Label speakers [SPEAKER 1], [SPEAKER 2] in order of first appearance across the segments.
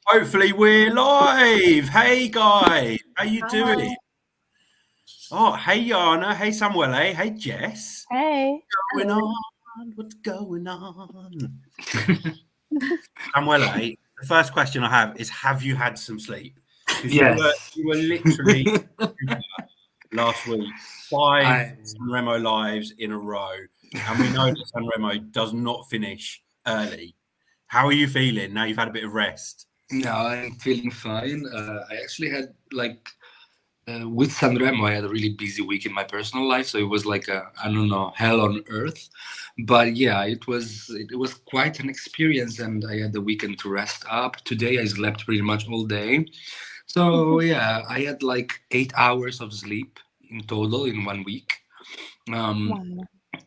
[SPEAKER 1] Hopefully we're live. Hey guys, how you doing? Oh, hey Yana, hey Samuele, hey Jess.
[SPEAKER 2] Hey.
[SPEAKER 1] What's going on? What's going on? Samuele, the first question I have is: have you had some sleep? Because you were literally last week 5 Sanremo lives in a row, and we know that Sanremo does not finish early. How are you feeling now? You've had a bit of rest.
[SPEAKER 3] No, I'm feeling fine. I actually had with Sanremo, I had a really busy week in my personal life, so it was like hell on earth. But yeah, it was quite an experience, and I had the weekend to rest up. Today I slept pretty much all day, so yeah, I had like 8 hours of sleep in total in 1 week.
[SPEAKER 2] Wow.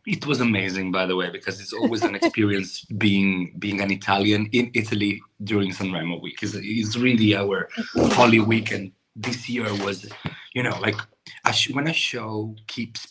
[SPEAKER 3] It was amazing, by the way, because it's always an experience being an Italian in Italy during Sanremo week. It's really our holy weekend. This year was, when a show keeps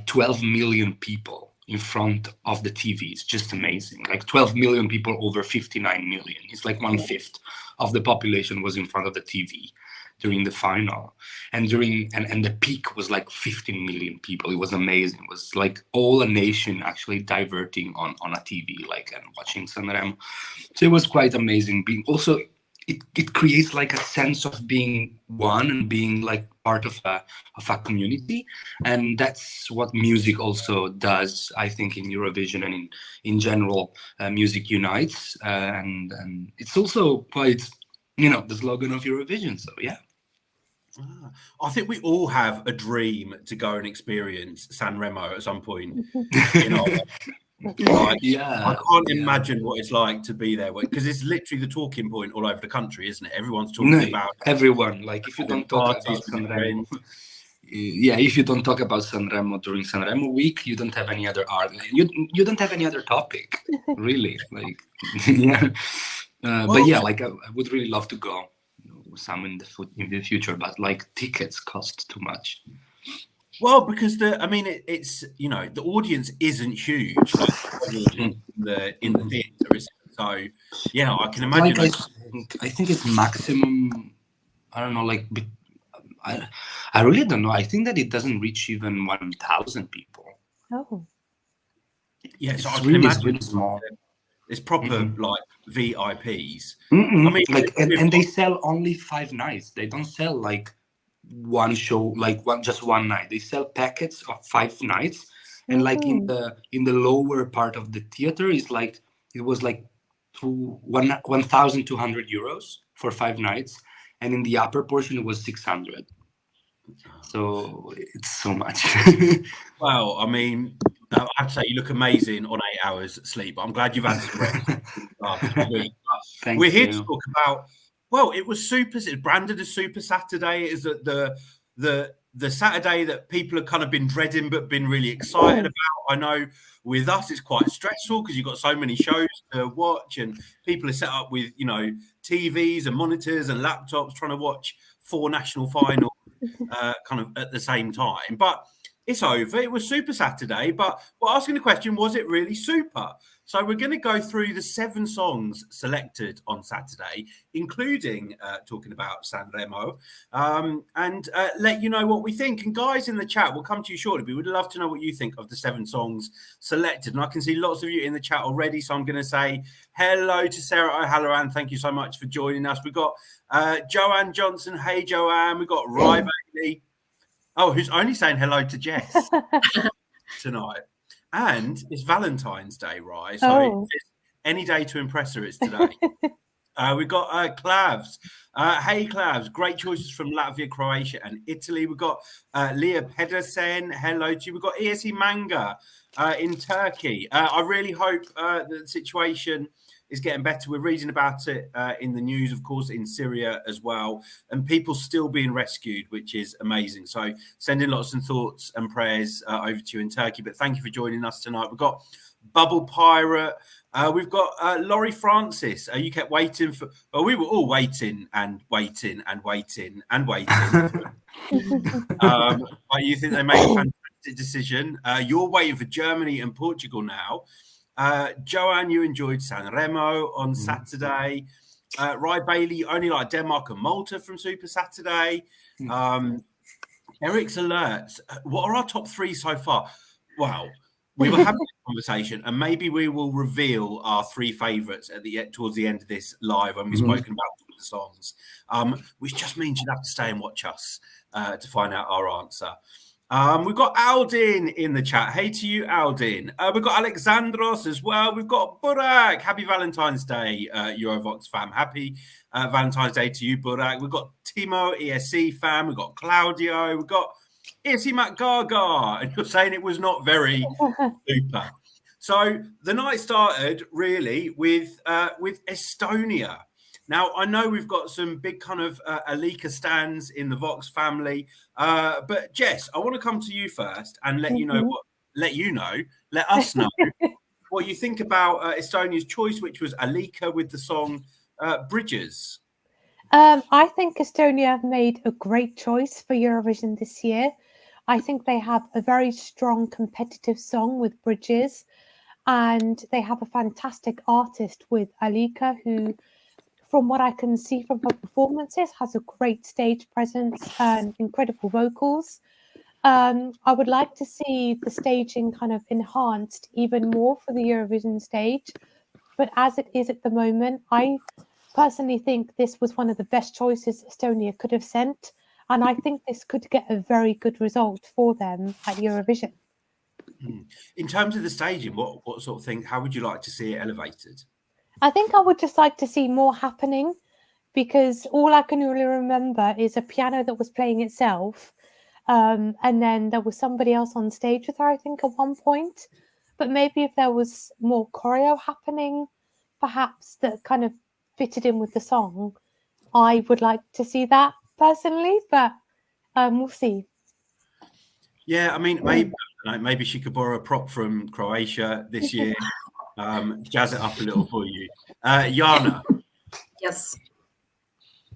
[SPEAKER 3] 12 million people in front of the TV, it's just amazing. Like 12 million people over 59 million. It's like 1/5 of the population was in front of the TV during the final, and the peak was like 15 million people. It was amazing. It was like all a nation actually diverting on a TV and watching Sanremo. So it was quite amazing. It creates like a sense of being one and being like part of a community, and that's what music also does, I think, in Eurovision and in general. Music unites, and it's also quite the slogan of Eurovision. So yeah.
[SPEAKER 1] I think we all have a dream to go and experience Sanremo at some point. I can't imagine what it's like to be there, because it's literally the talking point all over the country, isn't it? Everyone's talking about
[SPEAKER 3] everyone. Like if you don't talk about Sanremo, if you don't talk about Sanremo during Sanremo week, you don't have any other art. You don't have any other topic, really. But yeah, I would really love to go. Some in the future, but tickets cost too much.
[SPEAKER 1] Well, because it's the audience isn't huge in the theatre, is it? So yeah, I can imagine.
[SPEAKER 3] I think it's maximum. I don't know. I really don't know. I think that it doesn't reach even 1,000 people.
[SPEAKER 2] Oh.
[SPEAKER 1] Yeah, so
[SPEAKER 3] it's
[SPEAKER 1] I can imagine
[SPEAKER 3] really small.
[SPEAKER 1] It's proper VIPs.
[SPEAKER 3] And they sell only 5 nights. They don't sell one show, just one night. They sell packets of 5 nights, and in the lower part of the theater is it was 1,200 euros for 5 nights, and in the upper portion it was 600. So it's so much.
[SPEAKER 1] Well, I have to say you look amazing on 8 hours sleep. I'm glad you've had some rest. We're here to talk about. Well, it was branded as Super Saturday. Is that the Saturday that people have kind of been dreading but been really excited about? I know with us it's quite stressful because you've got so many shows to watch, and people are set up with TVs and monitors and laptops trying to watch 4 national finals kind of at the same time. But it's over. It was Super Saturday, but we're asking the question, was it really super? So we're going to go through the 7 songs selected on Saturday, including talking about Sanremo, and let you know what we think. And guys in the chat, we'll come to you shortly, but we'd love to know what you think of the 7 songs selected. And I can see lots of you in the chat already, so I'm going to say hello to Sarah O'Halloran. Thank you so much for joining us. We've got Joanne Johnson. Hey, Joanne. We've got Reiley. Oh, who's only saying hello to Jess tonight. And it's Valentine's Day, right? So it's any day to impress her, it's today. We've got Clavs. Hey, Clavs. Great choices from Latvia, Croatia, and Italy. We've got Leah Pedersen. Hello to you. We've got ESE Manga in Turkey. I really hope the situation is getting better. We're reading about it in the news, of course, in Syria as well, and people still being rescued, which is amazing. So sending lots of thoughts and prayers over to you in Turkey. But thank you for joining us tonight. We've got Bubble Pirate. We've got Laurie Francis. You kept waiting for. Well, we were all waiting and waiting and waiting and waiting. But you think they made a fantastic decision? You're waiting for Germany and Portugal now. Joanne, you enjoyed Sanremo on Saturday. Reiley only like Denmark and Malta from Super Saturday. Eric's alerts. What are our top 3 so far? Well, we were having a conversation, and maybe we will reveal our 3 favourites towards the end of this live when we've spoken about the songs, which just means you'd have to stay and watch us to find out our answer. We've got Aldin in the chat. Hey to you, Aldin. We've got Alexandros as well. We've got Burak. Happy Valentine's Day, Eurovoxx fam. Happy Valentine's Day to you, Burak. We've got Timo, ESC fam. We've got Claudio. We've got Issy Mac Gaga. And you're saying it was not very super. So the night started really with Estonia. Now, I know we've got some big kind of Alika stands in the Vox family, but Jess, I want to come to you first and let us know what you think about Estonia's choice, which was Alika with the song Bridges.
[SPEAKER 2] I think Estonia made a great choice for Eurovision this year. I think they have a very strong competitive song with Bridges, and they have a fantastic artist with Alika who, from what I can see from her performances, has a great stage presence and incredible vocals. I would like to see the staging kind of enhanced even more for the Eurovision stage. But as it is at the moment, I personally think this was one of the best choices Estonia could have sent. And I think this could get a very good result for them at Eurovision.
[SPEAKER 1] In terms of the staging, what sort of thing, how would you like to see it elevated?
[SPEAKER 2] I think I would just like to see more happening, because all I can really remember is a piano that was playing itself. And then there was somebody else on stage with her, I think, at one point. But maybe if there was more choreo happening, perhaps that kind of fitted in with the song, I would like to see that personally, but we'll see.
[SPEAKER 1] Yeah, I mean, maybe she could borrow a prop from Croatia this year. Jazz it up a little for you. Jana.
[SPEAKER 4] Yes.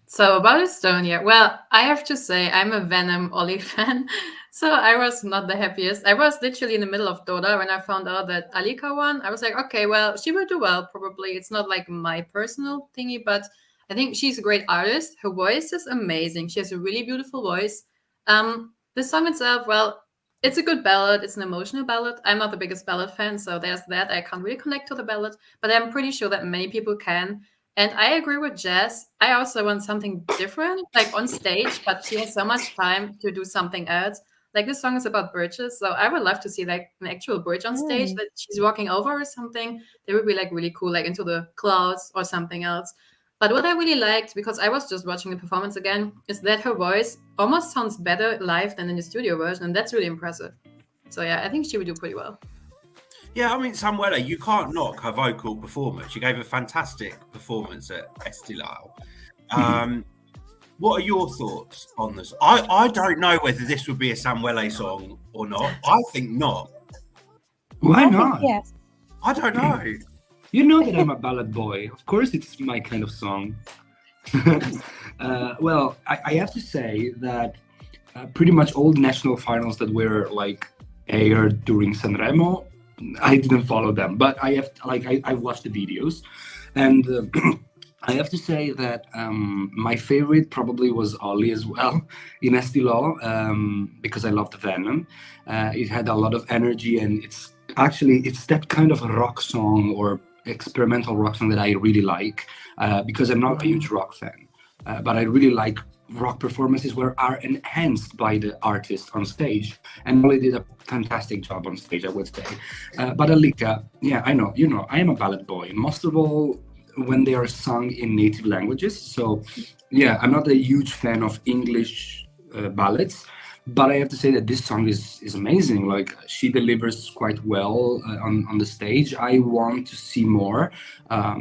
[SPEAKER 4] So about Estonia, well, I have to say I'm a Venom Ollie fan. So I was not the happiest. I was literally in the middle of Theodor when I found out that Alika won. I was like, okay, well, she will do well, probably. It's not like my personal thingy, but I think she's a great artist. Her voice is amazing. She has a really beautiful voice. The song itself, well, it's a good ballad. It's an emotional ballad. I'm not the biggest ballad fan, so there's that. I can't really connect to the ballad, but I'm pretty sure that many people can. And I agree with Jess. I also want something different, like on stage, but she has so much time to do something else. Like this song is about bridges, so I would love to see like an actual bridge on stage that she's walking over or something. They would be like really cool, like into the clouds or something else. But what I really liked, because I was just watching the performance again, is that her voice almost sounds better live than in the studio version, and that's really impressive. So yeah, I think she would do pretty well.
[SPEAKER 1] Yeah, I mean, Samuela, you can't knock her vocal performance. She gave a fantastic performance at Estilao. What are your thoughts on this? I don't know whether this would be a Samuele song or not. I think not.
[SPEAKER 3] Why not?
[SPEAKER 2] Yes.
[SPEAKER 1] I don't know.
[SPEAKER 3] You know that I'm a ballad boy. Of course, it's my kind of song. Well, I have to say that pretty much all the national finals that were like aired during Sanremo, I didn't follow them, but I watched the videos, and I have to say that my favorite probably was Ollie as well in Estilao, because I loved Venom. It had a lot of energy, and it's that kind of a rock song or experimental rock song that I really like, because I'm not a huge rock fan, but I really like rock performances where are enhanced by the artist on stage, and Ollie did a fantastic job on stage, I would say. But Alika, yeah, I know, I am a ballad boy, most of all when they are sung in native languages. So yeah, I'm not a huge fan of English ballads, but I have to say that this song is amazing. Like, she delivers quite well on the stage. I want to see more,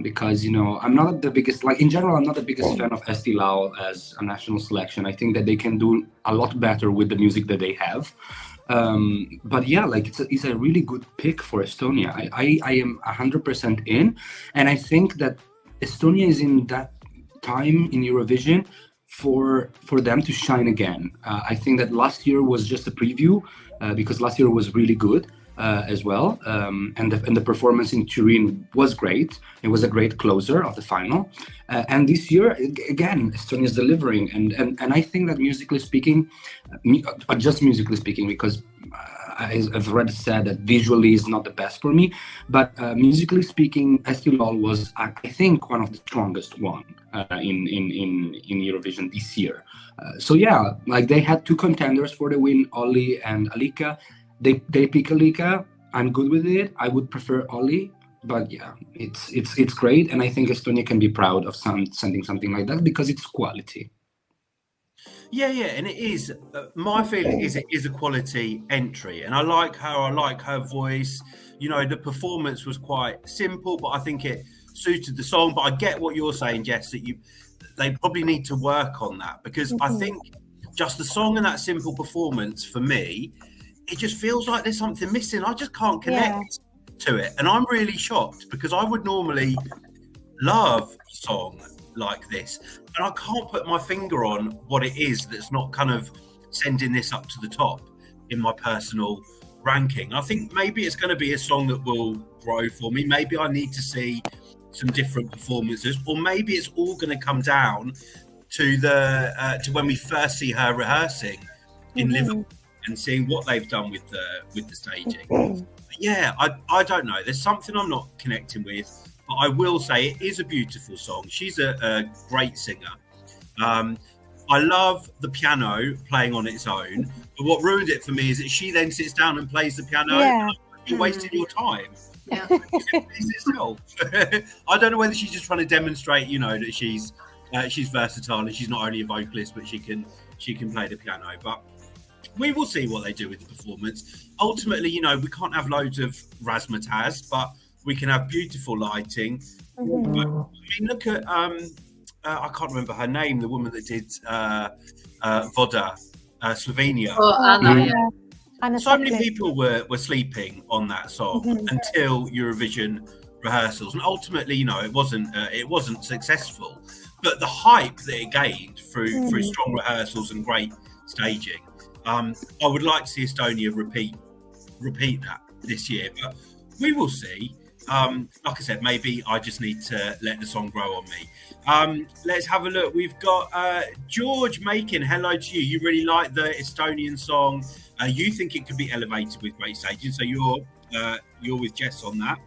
[SPEAKER 3] because I'm not the biggest, like in general, I'm not the biggest fan of Estilao as a national selection. I think that they can do a lot better with the music that they have. But yeah, like it's a really good pick for Estonia. I am 100% in, and I think that Estonia is in that time in Eurovision for them to shine again. I think that last year was just a preview, because last year was really good. as well, and the performance in Turin was great. It was a great closer of the final, and this year again Estonia is delivering, and I think that musically speaking, just musically speaking, because I've already said that visually is not the best for me, but musically speaking, Estilol was, I think, one of the strongest one in Eurovision this year. So yeah, like they had two contenders for the win, Oli and Alika. They pick Alika. I'm good with it. I would prefer Oli, but yeah, it's great, and I think Estonia can be proud of sending something like that because it's quality.
[SPEAKER 1] Yeah, and it is. My feeling is it is a quality entry, and I like her. I like her voice. You know, the performance was quite simple, but I think it suited the song. But I get what you're saying, Jess, that they probably need to work on that, because I think just the song and that simple performance, for me, it just feels like there's something missing. I just can't connect to it, and I'm really shocked because I would normally love a song like this, and I can't put my finger on what it is that's not kind of sending this up to the top in my personal ranking. I think maybe it's going to be a song that will grow for me. Maybe I need to see some different performances, or maybe it's all going to come down to to when we first see her rehearsing in Liverpool and seeing what they've done with the staging. But yeah, I don't know. There's something I'm not connecting with. But I will say it is a beautiful song. She's a great singer. I love the piano playing on its own. But what ruined it for me is that she then sits down and plays the piano.
[SPEAKER 2] Yeah.
[SPEAKER 1] You're wasting your time.
[SPEAKER 4] Yeah.
[SPEAKER 1] I don't know whether she's just trying to demonstrate, you know, that she's versatile and she's not only a vocalist, but she can play the piano. But we will see what they do with the performance. Ultimately, you know, we can't have loads of razzmatazz, but we can have beautiful lighting. But, I mean, look at I can't remember her name, the woman that did Voda, Slovenia.
[SPEAKER 4] Oh, Anna,
[SPEAKER 2] Anna
[SPEAKER 1] so many people were sleeping on that song until Eurovision rehearsals, and ultimately, you know, it wasn't successful. But the hype that it gained through strong rehearsals and great staging, I would like to see Estonia repeat that this year, but we will see. Like I said, maybe I just need to let the song grow on me. Let's have a look. We've got George Makin. Hello to you. You really like the Estonian song. You think it could be elevated with great staging, so you're with Jess on that.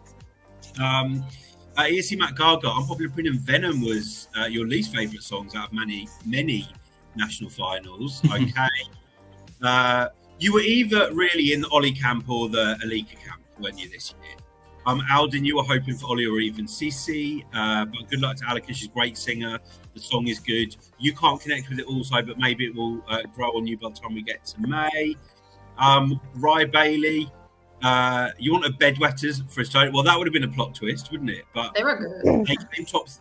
[SPEAKER 1] ESC Matt Gaga, Unpopular Opinion, Venom was your least favourite songs out of many national finals. Okay. You were either really in the Oli camp or the Alika camp, weren't you, this year? Aldin, you were hoping for Oli or even Sissi, but good luck to Alika. She's a great singer. The song is good. You can't connect with it also, but maybe it will grow on you by the time we get to May. Reiley, you want a bedwetters for Estonia? Well, that would have been a plot twist, wouldn't it? But
[SPEAKER 4] they were good.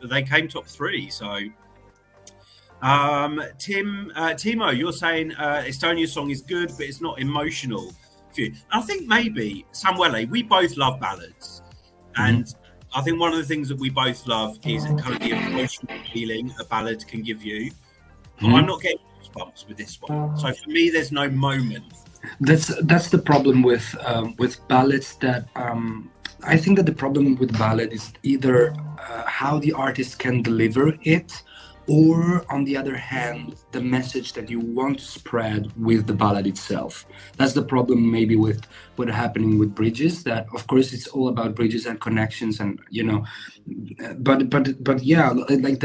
[SPEAKER 1] They came top three. So, Timo, you're saying Estonia's song is good, but it's not emotional. I think maybe Samuele, we both love ballads, and I think one of the things that we both love is kind of the emotional feeling a ballad can give you. But I'm not getting goosebumps with this one, so for me, there's no moment.
[SPEAKER 3] That's the problem with ballads. That I think that the problem with ballad is either how the artist can deliver it, or on the other hand, the message that you want to spread with the ballad itself. That's the problem maybe with what happening with Bridges, that of course it's all about bridges and connections, and you know, but yeah, like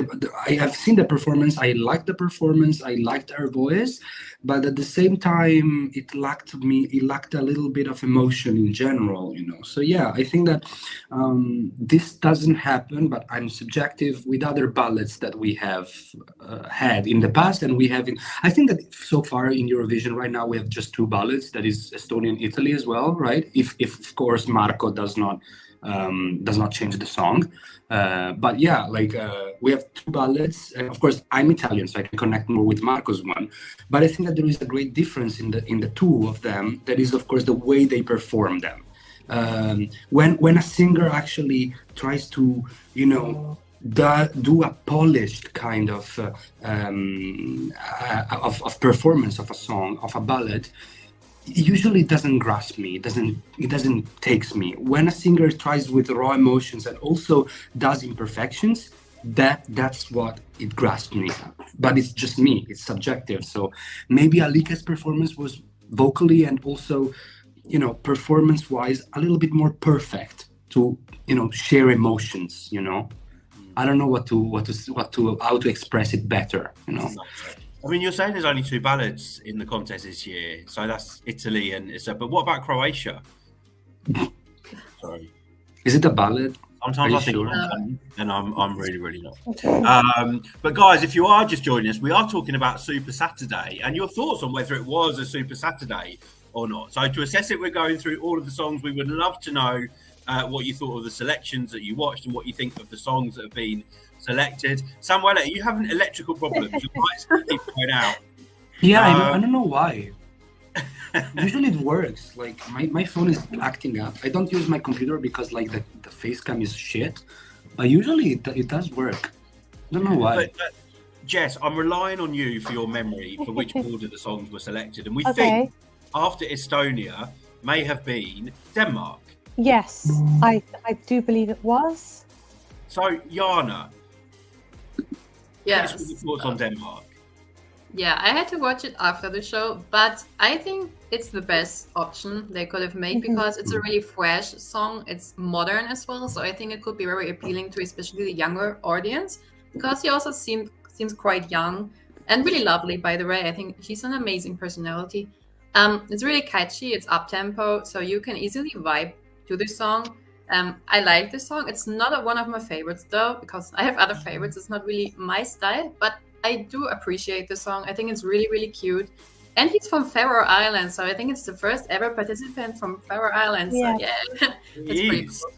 [SPEAKER 3] I have seen the performance, I liked the performance, I liked her voice, but at the same time it lacked a little bit of emotion in general, you know. So yeah, I think that this doesn't happen, but I'm subjective with other ballads that we have had in the past, and we have I think that so far in Eurovision right now we have just two ballads, that is Estonia and Italy as well, right? If of course Marco does not change the song, but yeah, like we have two ballads. Of course I'm Italian, so I can connect more with Marco's one, but I think that there is a great difference in the two of them. That is of course the way they perform them. When a singer actually tries to, you know, do a polished kind of performance of a song, of a ballad, usually doesn't grasp me. It doesn't takes me. When a singer tries with raw emotions and also does imperfections, that's what it grasps me. But it's just me. It's subjective. So maybe Alika's performance was vocally and also, performance-wise, a little bit more perfect to, share emotions. I don't know how to express it better.
[SPEAKER 1] I mean, you're saying there's only 2 ballads in the contest this year, so that's Italy and so. But what about Croatia? Sorry,
[SPEAKER 3] is it a ballad?
[SPEAKER 1] Sometimes I think, and I'm really not. But guys, if you are just joining us, we are talking about Super Saturday and your thoughts on whether it was a Super Saturday or not. So to assess it, we're going through all of the songs. We would love to know what you thought of the selections that you watched and what you think of the songs that have been selected. Samuela, you having electrical problems? Your lights keep going out.
[SPEAKER 3] Yeah, I don't know why. Usually it works. Like my phone is acting up. I don't use my computer because like the face cam is shit. But usually it does work. I don't know why.
[SPEAKER 1] But, Jess, I'm relying on you for your memory for which order the songs were selected, and we think after Estonia may have been Denmark.
[SPEAKER 2] Yes, I do believe it was.
[SPEAKER 1] So, Jana,
[SPEAKER 4] yes,
[SPEAKER 1] what are your thoughts on Denmark?
[SPEAKER 4] Yeah, I had to watch it after the show, but I think it's the best option they could have made because it's a really fresh song. It's modern as well, so I think it could be very appealing to especially the younger audience because he also seems quite young and really lovely, by the way. I think he's an amazing personality. It's really catchy, it's up-tempo, so you can easily vibe to the song. I like the song. It's not one of my favorites though, because I have other favorites. It's not really my style, but I do appreciate the song. I think it's really, really cute. And he's from Faroe Islands, so I think it's the first ever participant from Faroe Islands.
[SPEAKER 2] Yeah.
[SPEAKER 4] So yeah, that's pretty cool.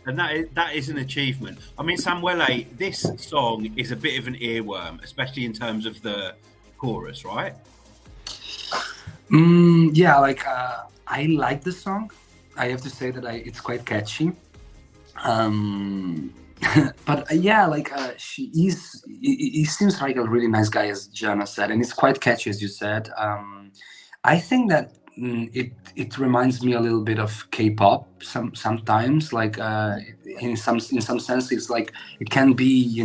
[SPEAKER 1] And that is an achievement. I mean, Samuele, this song is a bit of an earworm, especially in terms of the chorus, right?
[SPEAKER 3] Yeah, I like the song. I have to say that it's quite catchy. But he seems like a really nice guy, as Jana said, and it's quite catchy, as you said. I think that it reminds me a little bit of K-pop sometimes. Like in some sense, it's like it can be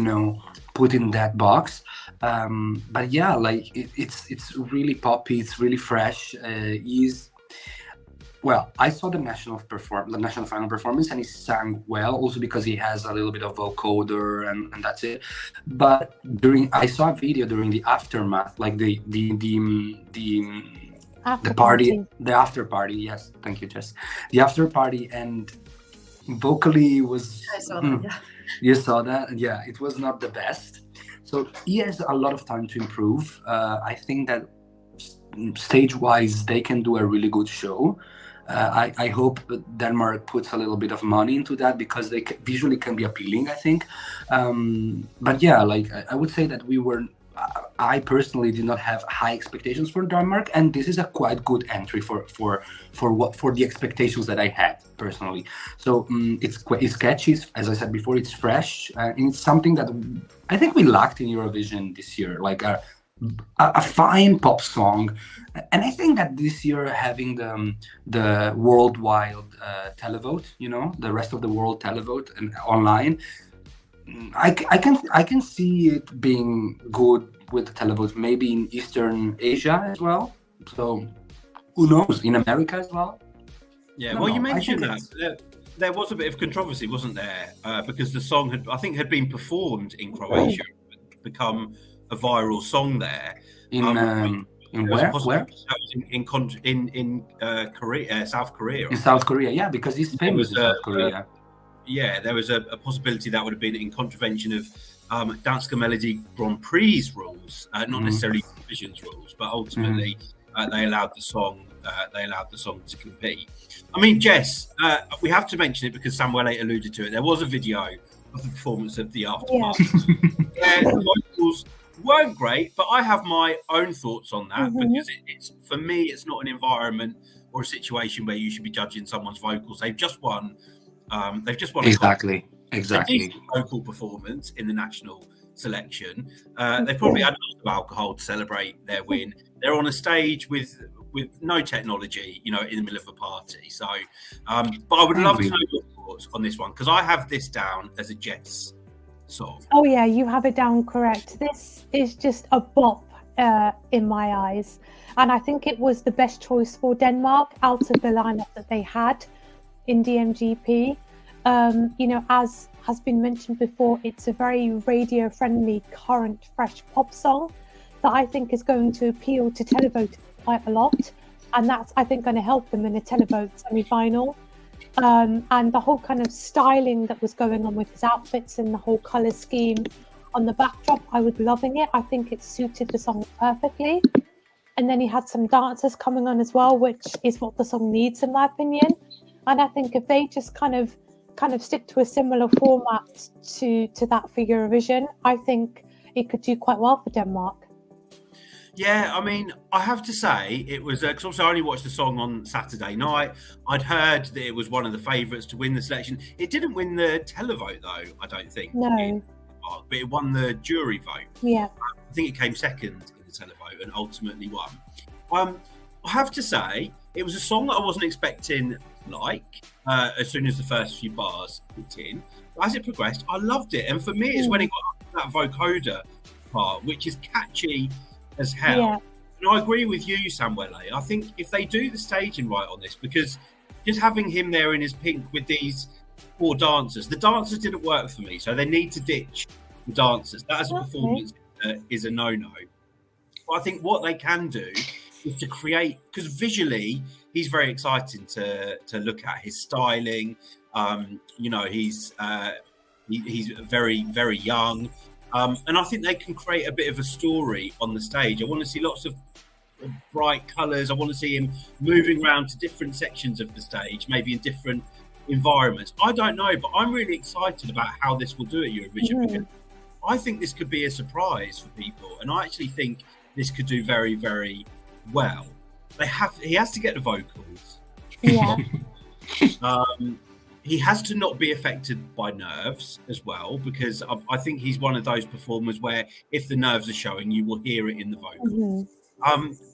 [SPEAKER 3] put in that box. But yeah, like it's really poppy. It's really fresh. Well, I saw the national final performance, and he sang well, also because he has a little bit of vocoder, and that's it. But I saw a video during the aftermath, like the party, the after party. Yes, thank you, Jess. The after party, and vocally was.
[SPEAKER 4] I saw that. Yeah.
[SPEAKER 3] You saw that? Yeah, it was not the best. So he has a lot of time to improve. I think that stage-wise, they can do a really good show. I hope Denmark puts a little bit of money into that because they visually can be appealing, I think. But yeah, like I would say that I personally did not have high expectations for Denmark, and this is a quite good entry for the expectations that I had personally. So it's catchy, as I said before, it's fresh, and it's something that I think we lacked in Eurovision this year, like a fine pop song. And I think that this year, having the worldwide televote, the rest of the world televote and online, I can see it being good with the televote, maybe in Eastern Asia as well. So who knows, in America as well.
[SPEAKER 1] Yeah, well, you mentioned that there was a bit of controversy, wasn't there? Because the song had been performed in Croatia, become a viral song there.
[SPEAKER 3] In where? Where?
[SPEAKER 1] In Korea, South Korea.
[SPEAKER 3] In South Korea, yeah, because he's famous in South Korea.
[SPEAKER 1] There was a possibility that would have been in contravention of Danske Melody Grand Prix rules, not necessarily Eurovision's rules, but ultimately they allowed the song. To compete. I mean, Jess, we have to mention it because Samuele alluded to it. There was a video of the performance of the aftermath. The vocals weren't great, but I have my own thoughts on that because it's for me, it's not an environment or a situation where you should be judging someone's vocals. They've just won.
[SPEAKER 3] Exactly.
[SPEAKER 1] A vocal performance in the national selection. They probably had a lot of alcohol to celebrate their win. They're on a stage with with no technology, you know, in the middle of a party. So, but I would love to know your thoughts on this one, because I have this down as a Jets song.
[SPEAKER 2] Oh yeah, you have it down correct. This is just a bop in my eyes, and I think it was the best choice for Denmark out of the lineup that they had in DMGP. You know, as has been mentioned before, it's a very radio-friendly, current, fresh pop song that I think is going to appeal to televoters quite a lot, and that's, I think, going to help them in a televote semi-final. And the whole kind of styling that was going on with his outfits and the whole colour scheme on the backdrop, I was loving it. I think it suited the song perfectly. And then he had some dancers coming on as well, which is what the song needs, in my opinion. And I think if they just kind of stick to a similar format to that for Eurovision, I think it could do quite well for Denmark.
[SPEAKER 1] Yeah, I mean, I have to say it was because obviously I only watched the song on Saturday night. I'd heard that it was one of the favourites to win the selection. It didn't win the televote though, I don't think.
[SPEAKER 2] No,
[SPEAKER 1] but it won the jury vote.
[SPEAKER 2] Yeah,
[SPEAKER 1] I think it came second in the televote and ultimately won. I have to say it was a song that I wasn't expecting. As soon as the first few bars kicked in, as it progressed, I loved it. And for me, it's when it got up to that vocoder part, which is catchy as hell.
[SPEAKER 2] Yeah.
[SPEAKER 1] And I agree with you, Samuele. I think if they do the staging right on this, because just having him there in his pink with these 4 dancers, the dancers didn't work for me, so they need to ditch the dancers. That as a performance is a no-no. But I think what they can do is to create, because visually he's very exciting to look at. His styling, you know, he's very, very young. And I think they can create a bit of a story on the stage. I want to see lots of bright colours. I want to see him moving around to different sections of the stage, maybe in different environments. I don't know, but I'm really excited about how this will do at Eurovision. Because I think this could be a surprise for people. And I actually think this could do very, very well. He has to get the vocals.
[SPEAKER 2] Yeah.
[SPEAKER 1] He has to not be affected by nerves as well, because I think he's one of those performers where if the nerves are showing, you will hear it in the vocals.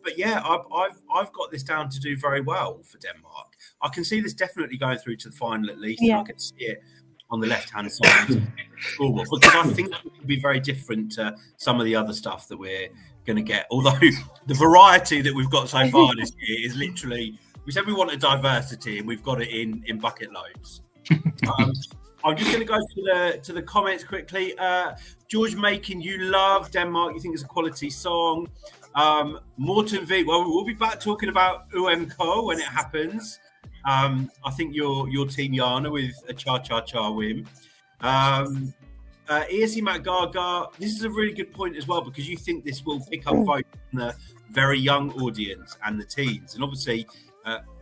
[SPEAKER 1] But yeah, I've got this down to do very well for Denmark. I can see this definitely going through to the final at least.
[SPEAKER 2] Yeah.
[SPEAKER 1] I can see it on the left-hand side of the scoreboard, because I think it will be very different to some of the other stuff that we're going to get. Although the variety that we've got so far this year is literally, we said we wanted diversity and we've got it in bucket loads. I'm just going to go to the comments quickly. George Makin, you love Denmark. You think it's a quality song. Morten V, well, we'll be back talking about UMK when it happens. I think your team Jana with a cha-cha-cha win. ESC Matt Gaga, this is a really good point as well, because you think this will pick up votes from the very young audience and the teens. And obviously,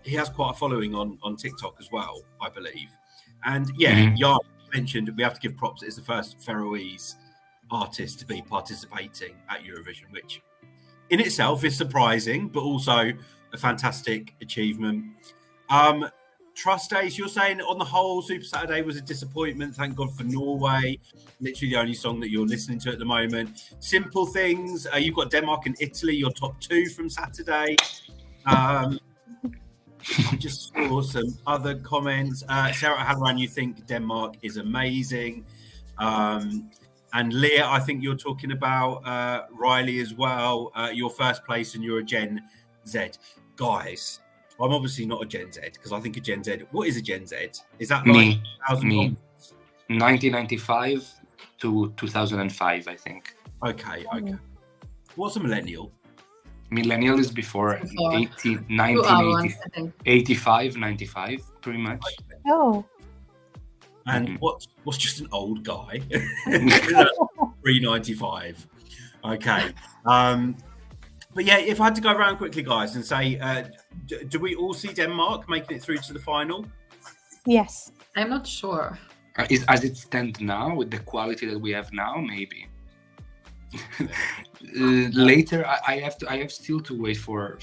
[SPEAKER 1] he has quite a following on TikTok as well, I believe. And yeah, Jana mentioned we have to give props. It's the first Faroese artist to be participating at Eurovision, which in itself is surprising, but also a fantastic achievement. Trust Days, you're saying on the whole, Super Saturday was a disappointment. Thank God for Norway. Literally the only song that you're listening to at the moment. Simple Things, you've got Denmark and Italy, your top 2 from Saturday. I just saw some other comments. Sarah Halloran, you think Denmark is amazing. And Leah, I think you're talking about Reiley as well. Your first place and you're a Gen Z. Guys, I'm obviously not a Gen Z because I think a Gen Z. What is a Gen Z? Is that like
[SPEAKER 3] me? 1995 to 2005, I think.
[SPEAKER 1] Okay. What's a millennial?
[SPEAKER 3] Millennial is before 1985, 95, pretty much.
[SPEAKER 2] Oh.
[SPEAKER 1] And what's just an old guy? 395. Okay. But yeah, if I had to go around quickly, guys, and say, do we all see Denmark making it through to the final?
[SPEAKER 2] Yes.
[SPEAKER 4] I'm not sure.
[SPEAKER 3] As it stands now, with the quality that we have now, maybe. Later, I have still to wait for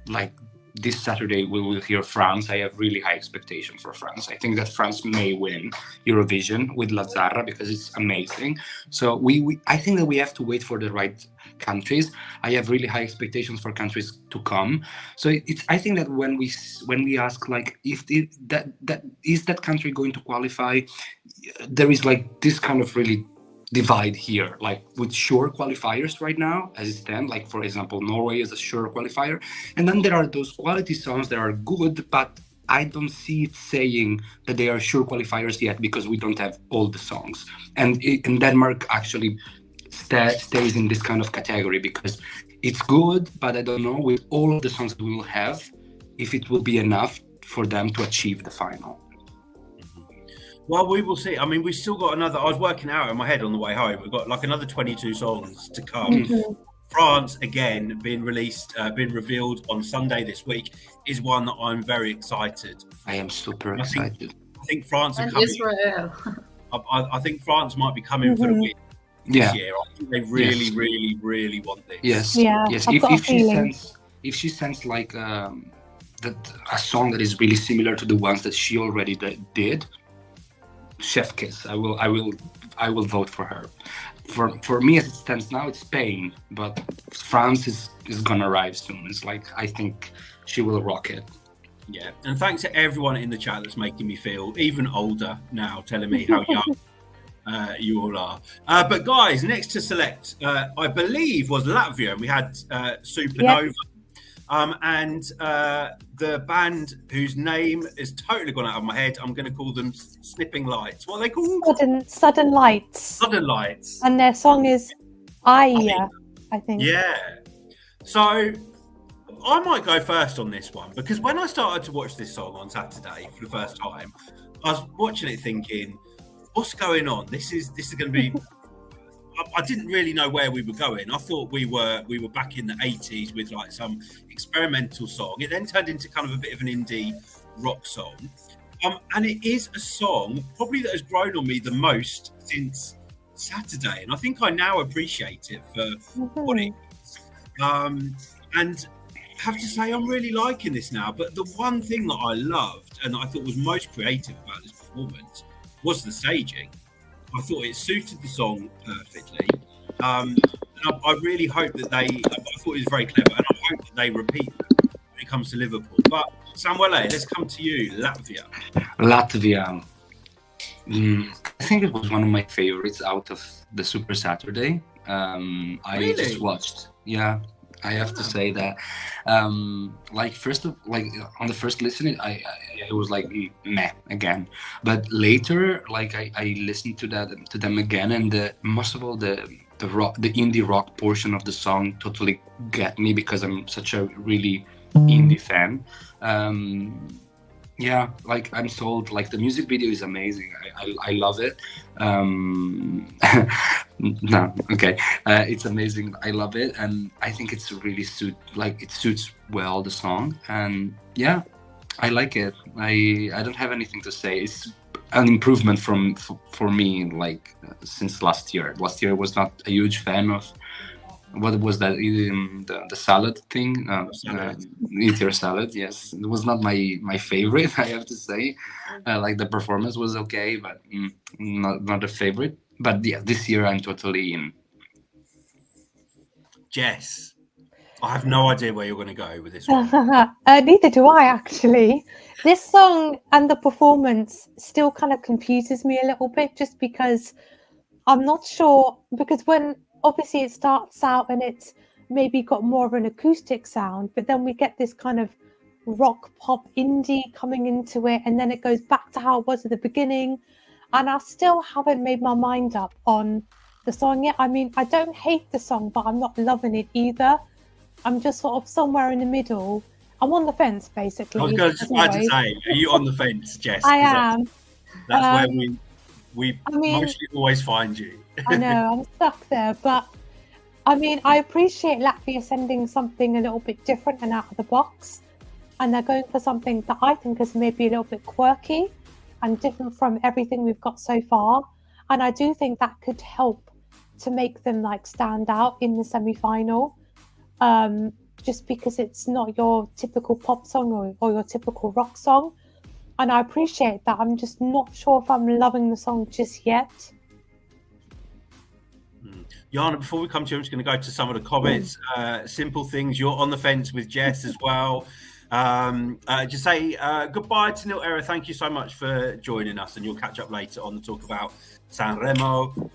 [SPEAKER 3] like this Saturday we will hear France. I have really high expectations for France. I think that France may win Eurovision with La Zarra because it's amazing. So I think that we have to wait for the right countries. I have really high expectations for countries to come. So I think that when we ask like if that country going to qualify, there is like this kind of really divide here, like with sure qualifiers right now as it stands, like for example Norway is a sure qualifier, and then there are those quality songs that are good, but I don't see it saying that they are sure qualifiers yet because we don't have all the songs. And Denmark actually stays in this kind of category because it's good, but I don't know with all of the songs that we will have if it will be enough for them to achieve the final.
[SPEAKER 1] Well, we will see. I mean, we still got another. I was working out in my head on the way home. We've got like another 22 songs to come. France again being released, being revealed on Sunday this week is one that I'm very excited.
[SPEAKER 3] I am super excited.
[SPEAKER 1] I think France are coming.
[SPEAKER 4] Israel.
[SPEAKER 1] I think France might be coming for the win this year. I think they really want this.
[SPEAKER 3] Yes. If she sends like a song that is really similar to the ones that she already did. Chef kiss. I will vote for her. For me as it stands now, it's Spain, but France is gonna arrive soon. It's like I think she will rock it.
[SPEAKER 1] Yeah, and thanks to everyone in the chat that's making me feel even older now, telling me how young you all are. But guys, next to select, I believe was Latvia, and we had Supernova.
[SPEAKER 2] Yeah.
[SPEAKER 1] And the band whose name is totally gone out of my head, I'm going to call them Snipping Lights. What are they called?
[SPEAKER 2] Sudden Lights.
[SPEAKER 1] Sudden Lights.
[SPEAKER 2] And their song is Aija, I think.
[SPEAKER 1] Yeah. So I might go first on this one because when I started to watch this song on Saturday for the first time, I was watching it thinking, what's going on? This is going to be... I didn't really know where we were going. I thought we were back in the 80s with like some experimental song. It then turned into kind of a bit of an indie rock song. And it is a song probably that has grown on me the most since Saturday. And I think I now appreciate it for what it is. And I have to say I'm really liking this now. But the one thing that I loved and I thought was most creative about this performance was the staging. I thought it suited the song perfectly. And I really hope that I thought it was very clever, and I hope that they repeat that when it comes to Liverpool. But Samuele, let's come to you, Latvia.
[SPEAKER 3] I think it was one of my favorites out of the Super Saturday. I just watched. Yeah, I have to say that. On the first listening, it was like meh again. But later, like I listened to them again, and most of all the indie rock portion of the song totally get me because I'm such a really indie fan. Yeah, like I'm sold. Like the music video is amazing. I love it. It's amazing. I love it, and I think it's really it suits well the song. And yeah, I like it. I don't have anything to say. It's an improvement for me. Like since last year. Last year I was not a huge fan of. What was that? The salad thing? Eat your salad. Yes, it was not my favorite. I have to say, like the performance was okay, but not a favorite. But yeah, this year I'm totally in.
[SPEAKER 1] Jess, I have no idea where you're going to go with this one.
[SPEAKER 2] Neither do I, actually. This song and the performance still kind of confuses me a little bit, just because I'm not sure. Because when obviously it starts out and it's maybe got more of an acoustic sound, but then we get this kind of rock pop indie coming into it, and then it goes back to how it was at the beginning, and I still haven't made my mind up on the song yet. I mean, I don't hate the song, but I'm not loving it either. I'm just sort of somewhere in the middle. I'm on the fence, basically.
[SPEAKER 1] I was going to say, are you on the fence, Jess?
[SPEAKER 2] I am.
[SPEAKER 1] That's where we mostly always find you.
[SPEAKER 2] I know, I'm stuck there, but I mean, I appreciate Latvia sending something a little bit different and out of the box, and they're going for something that I think is maybe a little bit quirky and different from everything we've got so far, and I do think that could help to make them like stand out in the semi-final. just because it's not your typical pop song or your typical rock song. And I appreciate that. I'm just not sure if I'm loving the song just yet.
[SPEAKER 1] Jana, before we come to you, I'm just going to go to some of the comments. Simple things. You're on the fence with Jess as well. Just say goodbye to Nil Era. Thank you so much for joining us, and you'll catch up later on to talk about Sanremo.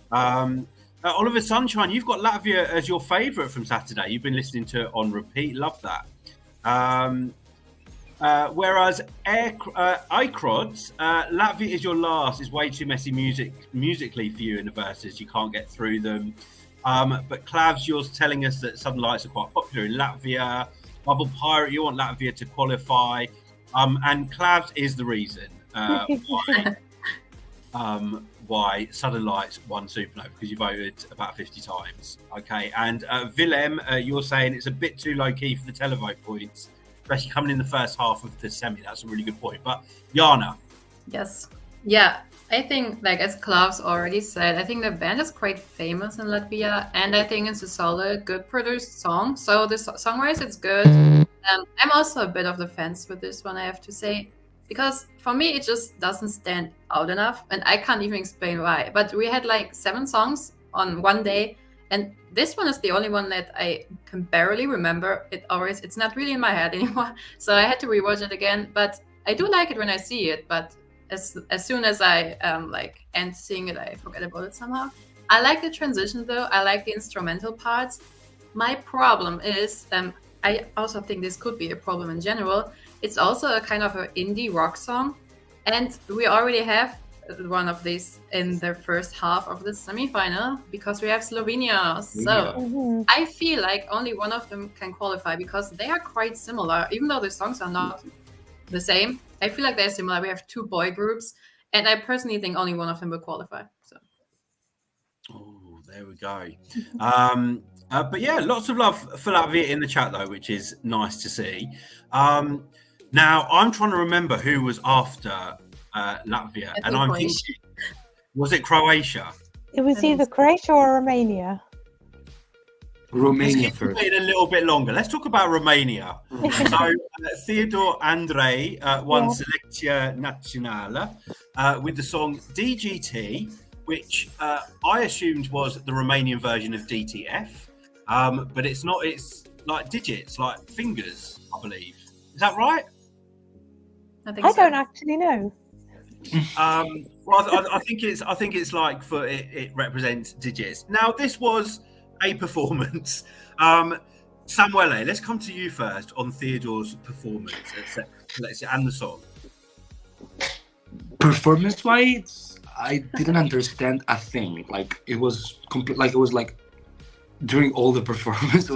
[SPEAKER 1] Oliver Sunshine, you've got Latvia as your favourite from Saturday. You've been listening to it on repeat. Love that. Whereas Icrods, Latvia is your last. It's way too messy musically for you in the verses. You can't get through them. But Clavs, you're telling us that Southern Lights are quite popular in Latvia. Bubble Pirate, you want Latvia to qualify. And Clavs is the reason why Southern Lights won Supernova, because you voted about 50 times. Okay, and Willem, you're saying it's a bit too low-key for the televote points, especially coming in the first half of the semi. That's a really good point. But Jana.
[SPEAKER 4] Yes. Yeah, I think, like as Klaus already said, I think the band is quite famous in Latvia, and I think it's a solid, good produced song. So the song-wise, it's good. I'm also a bit of the fence with this one, I have to say, because for me, it just doesn't stand out enough, and I can't even explain why. But we had like 7 songs on one day, and this one is the only one that I can barely remember. It's not really in my head anymore, so I had to rewatch it again. But I do like it when I see it, but as soon as I end seeing it, I forget about it somehow. I like the transition though. I like the instrumental parts. My problem is, I also think this could be a problem in general. It's also a kind of an indie rock song, and we already have one of these in the first half of the semifinal because we have Slovenia. So I feel like only one of them can qualify because they are quite similar, even though the songs are not the same. I feel like they're similar. We have 2 boy groups, and I personally think only one of them will qualify. So,
[SPEAKER 1] oh, there we go. But yeah, lots of love for Latvia in the chat though, which is nice to see. Now I'm trying to remember who was after Latvia, and I'm thinking, was it Croatia?
[SPEAKER 2] It was either Croatia or Romania.
[SPEAKER 3] Romania
[SPEAKER 1] Let's
[SPEAKER 3] first.
[SPEAKER 1] wait a little bit longer. Let's talk about Romania. So Theodor Andrei won Selecția Națională with the song D.G.T, which I assumed was the Romanian version of DTF, but it's not. It's like digits, like fingers, I believe. Is that right?
[SPEAKER 2] I don't actually know.
[SPEAKER 1] Well, I think it's like for it represents digits. Now, this was a performance. Samuele, let's come to you first on Theodor's performance and the song.
[SPEAKER 3] Performance-wise, I didn't understand a thing. Like it was complete. Like it was like during all the performance.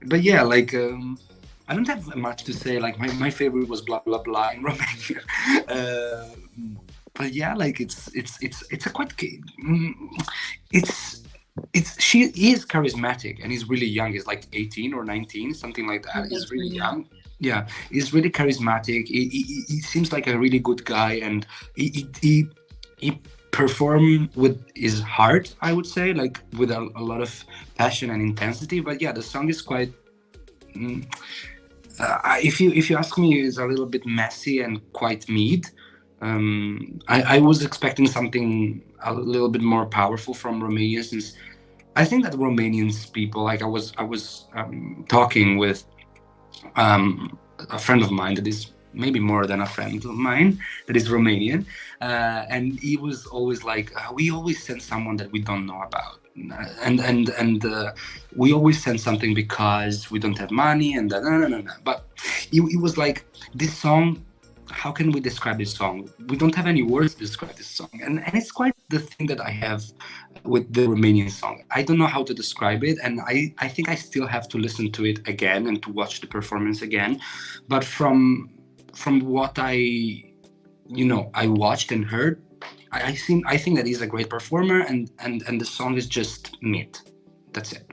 [SPEAKER 3] But yeah, like I don't have much to say. Like my favorite was blah blah blah in Romania. But yeah, like it's a quite she is charismatic and he's really young. He's like 18 or 19, something like that. He's really young. Yeah, he's really charismatic. He seems like a really good guy, and he performed with his heart, I would say, like with a lot of passion and intensity. But yeah, the song is quite. If you ask me, it's a little bit messy and quite mid. I was expecting something a little bit more powerful from Romania, since I think that Romanians people, like I was talking with a friend of mine that is maybe more than a friend of mine that is Romanian, and he was always like, we always send someone that we don't know about, and we always send something because we don't have money, and no. But he was like, this song, how can we describe this song? We don't have any words to describe this song. And it's quite the thing that I have with the Romanian song. I don't know how to describe it. And I think I still have to listen to it again and to watch the performance again. But from what I watched and heard, I think that he's a great performer, and the song is just mid. That's it.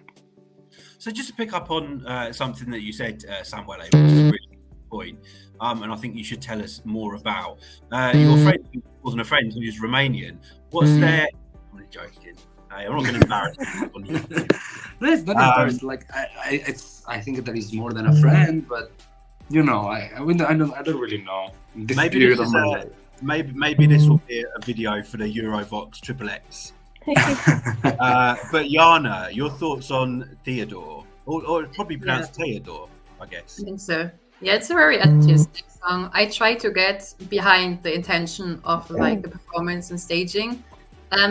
[SPEAKER 1] So just to pick up on something that you said, Samuele, which is a really good point. And I think you should tell us more about your friend who wasn't a friend, who's Romanian. What's their... I'm only joking. I'm not going to embarrass you.
[SPEAKER 3] No, it's not embarrassed. Like I think that is more than a friend, but you know, I don't really know.
[SPEAKER 1] Maybe this will be a video for the Eurovoxx XXX. But Jana, your thoughts on Theodor, or probably pronounced Theodor, I guess.
[SPEAKER 4] I think so. Yeah, it's a very artistic song. I try to get behind the intention of like the performance and staging.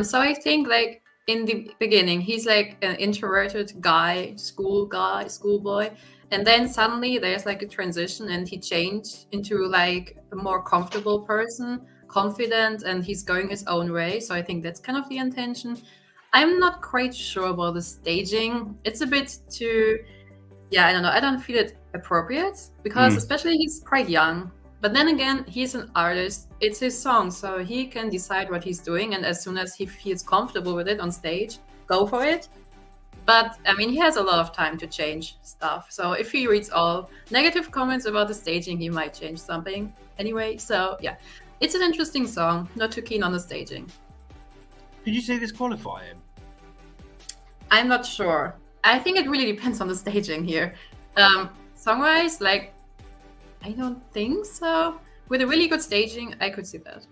[SPEAKER 4] So I think like in the beginning, he's like an introverted schoolboy. And then suddenly there's like a transition and he changed into like a more comfortable person, confident, and he's going his own way. So I think that's kind of the intention. I'm not quite sure about the staging. It's a bit too, I don't know. I don't feel it appropriate because especially he's quite young. But then again, he's an artist. It's his song, so he can decide what he's doing. And as soon as he feels comfortable with it on stage, go for it. But I mean, he has a lot of time to change stuff. So if he reads all negative comments about the staging, he might change something anyway. So yeah, it's an interesting song. Not too keen on the staging.
[SPEAKER 1] Did you see this qualifying?
[SPEAKER 4] I'm not sure. I think it really depends on the staging here. Song-wise, like, I don't think so. With a really good staging, I could see that.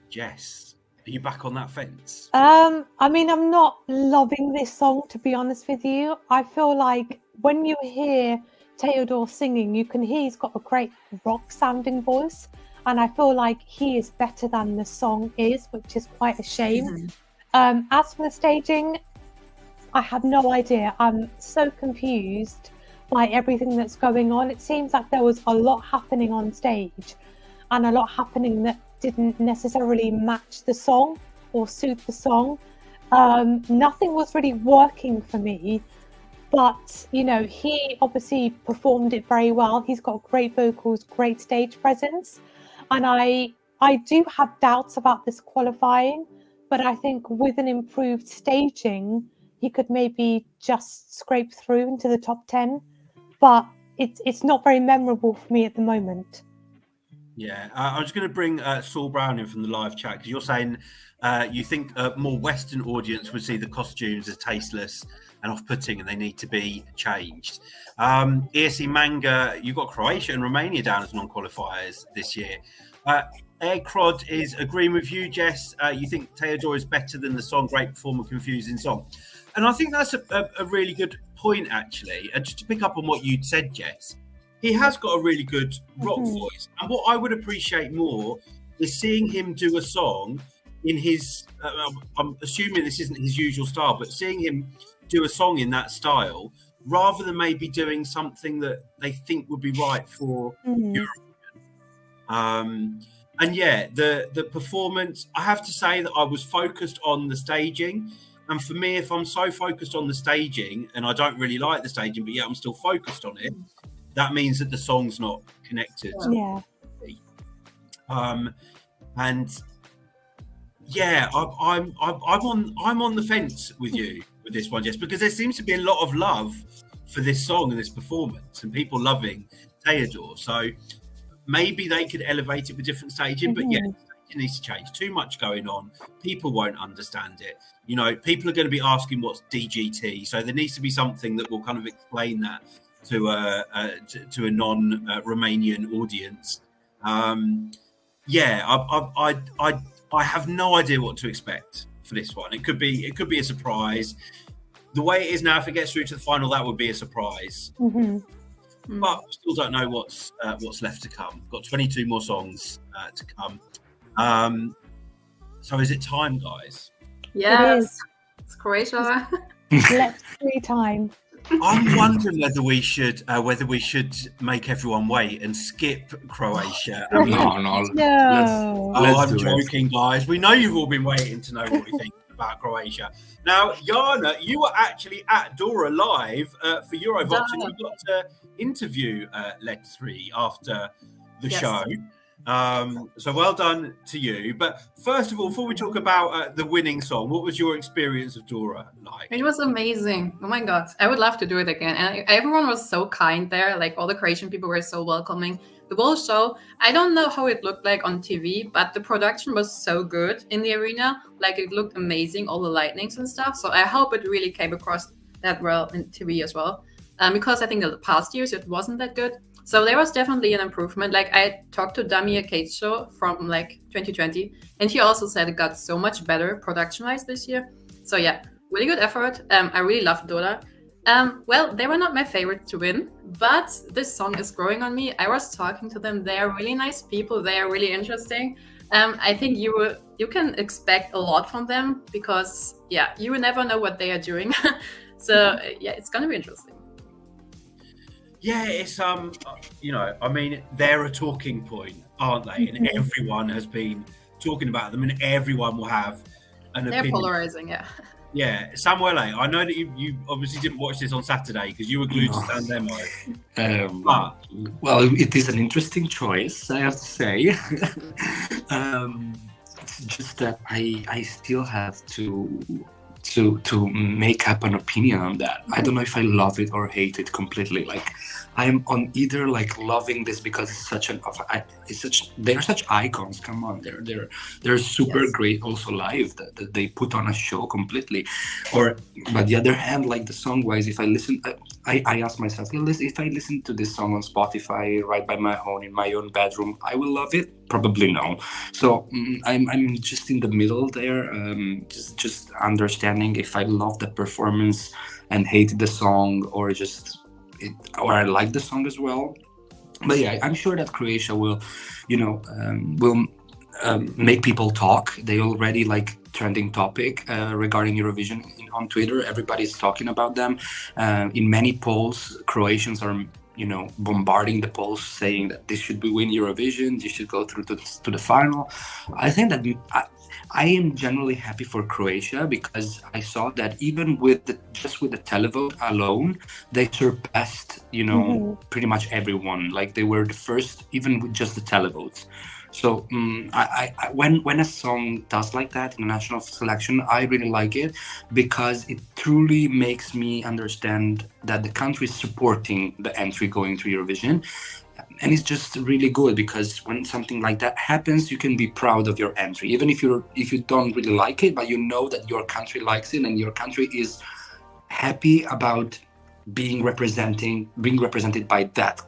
[SPEAKER 1] Jess, are you back on that fence?
[SPEAKER 2] I mean, I'm not loving this song, to be honest with you. I feel like when you hear Theodor singing, you can hear he's got a great rock-sounding voice. And I feel like he is better than the song is, which is quite a shame. As for the staging, I have no idea. I'm so confused by everything that's going on. It seems like there was a lot happening on stage and a lot happening that didn't necessarily match the song or suit the song. Nothing was really working for me, but you know, he obviously performed it very well. He's got great vocals, great stage presence, and I do have doubts about this qualifying, but I think with an improved staging he could maybe just scrape through into the top 10, but it's not very memorable for me at the moment.
[SPEAKER 1] Yeah, I was going to bring Saul Brown in from the live chat, because you're saying you think a more Western audience would see the costumes as tasteless and off-putting and they need to be changed. ESC Manga, you've got Croatia and Romania down as non-qualifiers this year. Aircrod is agreeing with you, Jess. You think Theodor is better than the song, great performer, confusing song. And I think that's a really good point, actually. And just to pick up on what you'd said, Jess, he has got a really good rock voice. And what I would appreciate more is seeing him do a song in his, I'm assuming this isn't his usual style, but seeing him do a song in that style, rather than maybe doing something that they think would be right for Eurovision. And yeah, the performance, I have to say that I was focused on the staging. And for me, if I'm so focused on the staging and I don't really like the staging, but yet I'm still focused on it, that means that the song's not connected.
[SPEAKER 2] Yeah.
[SPEAKER 1] And yeah, I'm on the fence with you with this one, Jess, because there seems to be a lot of love for this song and this performance, and people loving Theodor. So maybe they could elevate it with different staging, but yeah, it needs to change. Too much going on. People won't understand it. You know, people are going to be asking what's D.G.T. So there needs to be something that will kind of explain that to a non-Romanian audience. Yeah, I have no idea what to expect for this one. It could be a surprise. The way it is now, if it gets through to the final, that would be a surprise. But we still don't know what's left to come. Got 22 more songs to come. So is it time, guys?
[SPEAKER 4] Yes, it's Croatia.
[SPEAKER 2] Let's do time.
[SPEAKER 1] I'm wondering whether we should make everyone wait and skip Croatia.
[SPEAKER 2] No.
[SPEAKER 1] I'm joking, guys. We know you've all been waiting to know what we think about Croatia. Now, Jana, you were actually at Dora live for Eurovoxx, and you got to interview Let's 3 after the show. So well done to you. But first of all, before we talk about the winning song, what was your experience of Dora like?
[SPEAKER 4] It was amazing. Oh my God. I would love to do it again. And everyone was so kind there. Like all the Croatian people were so welcoming. The whole show, I don't know how it looked like on TV, but the production was so good in the arena. Like it looked amazing, all the lightnings and stuff. So I hope it really came across that well in TV as well. because I think the past years it wasn't that good. So there was definitely an improvement. Like I talked to Damir Keitsho from like 2020, and he also said it got so much better production-wise this year. So yeah, really good effort. I really loved Dora. Well, they were not my favorite to win, but this song is growing on me. I was talking to them. They are really nice people. They are really interesting. I think you can expect a lot from them because yeah, you will never know what they are doing. So yeah, it's gonna be interesting.
[SPEAKER 1] Yeah, it's you know, I mean, they're a talking point, aren't they? And everyone has been talking about them, and everyone will have an opinion.
[SPEAKER 4] They're polarizing, yeah.
[SPEAKER 1] Yeah, Samuele, I know that you obviously didn't watch this on Saturday because you were glued to Sanremo.
[SPEAKER 3] Well, it is an interesting choice, I have to say. It's just that I still have to make up an opinion on that. I don't know if I love it or hate it completely. Like I'm on either like loving this because they're such icons. Come on, they're super great also live that they put on a show completely. Or but the other hand, like the song wise, if I listen, I ask myself, if I listen to this song on Spotify right by my own in my own bedroom, I will love it. Probably no. So I'm just in the middle there, just understanding if I love the performance and hate the song or or I like the song as well. But yeah, I'm sure that Croatia will make people talk. They already like trending topic regarding Eurovision on Twitter. Everybody's talking about them. In many polls, Croatians are bombarding the polls saying that this should win Eurovision, this should go through to the final. I think that I am generally happy for Croatia because I saw that even with the televote alone, they surpassed, pretty much everyone. Like they were the first, even with just the televotes. So when a song does like that in the national selection, I really like it because it truly makes me understand that the country is supporting the entry going to Eurovision. And it's just really good because when something like that happens, you can be proud of your entry, even if you don't really like it, but you know that your country likes it and your country is happy about being represented by that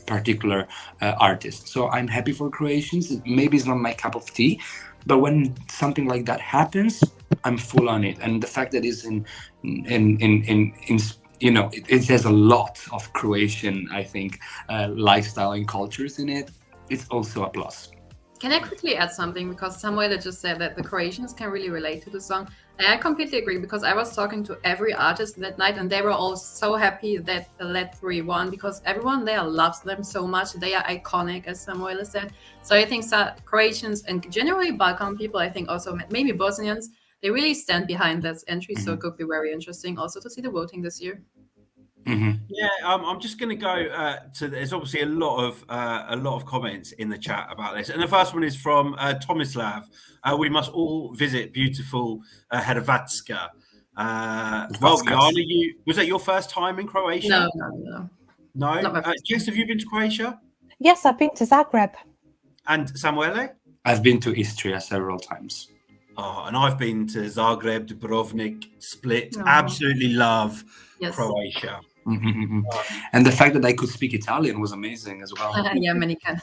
[SPEAKER 3] particular artist. So I'm happy for Croatians. Maybe it's not my cup of tea, but when something like that happens, I'm full on it. And the fact that it's it has a lot of Croatian, I think, lifestyle and cultures in it. It's also a plus.
[SPEAKER 4] Can I quickly add something? Because Samuele just said that the Croatians can really relate to the song. And I completely agree because I was talking to every artist that night and they were all so happy that Latvia won because everyone there loves them so much. They are iconic, as Samuele said. So I think Croatians and generally Balkan people, I think also maybe Bosnians, they really stand behind that entry. So it could be very interesting also to see the voting this year.
[SPEAKER 1] Yeah, I'm just going to go to. There's obviously a lot of comments in the chat about this, and the first one is from Tomislav. We must all visit beautiful Hrvatska. Well, Jana, was that your first time in Croatia? No. Jess, have you been to Croatia?
[SPEAKER 2] Yes, I've been to Zagreb.
[SPEAKER 1] And Samuele?
[SPEAKER 3] I've been to Istria several times.
[SPEAKER 1] Oh, and I've been to Zagreb, Dubrovnik, Split. Absolutely love Croatia.
[SPEAKER 3] And the fact that I could speak Italian was amazing as well.
[SPEAKER 4] Yeah, many can.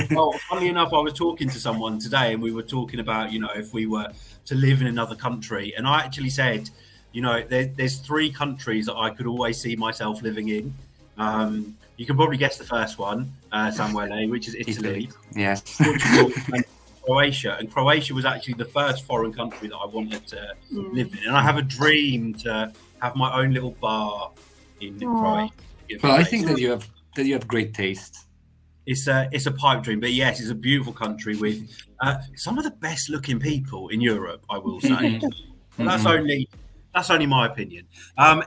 [SPEAKER 1] Well, funnily enough, I was talking to someone today and we were talking about, if we were to live in another country. And I actually said, there's 3 countries that I could always see myself living in. You can probably guess the first one, Samuele, which is Italy.
[SPEAKER 3] Yes.
[SPEAKER 1] Portugal and Croatia. And Croatia was actually the first foreign country that I wanted to live in. And I have a dream to have my own little bar in Croatia.
[SPEAKER 3] Well, I think that you have great taste.
[SPEAKER 1] It's a pipe dream, but yes, it's a beautiful country with some of the best looking people in Europe, I will say. That's only my opinion.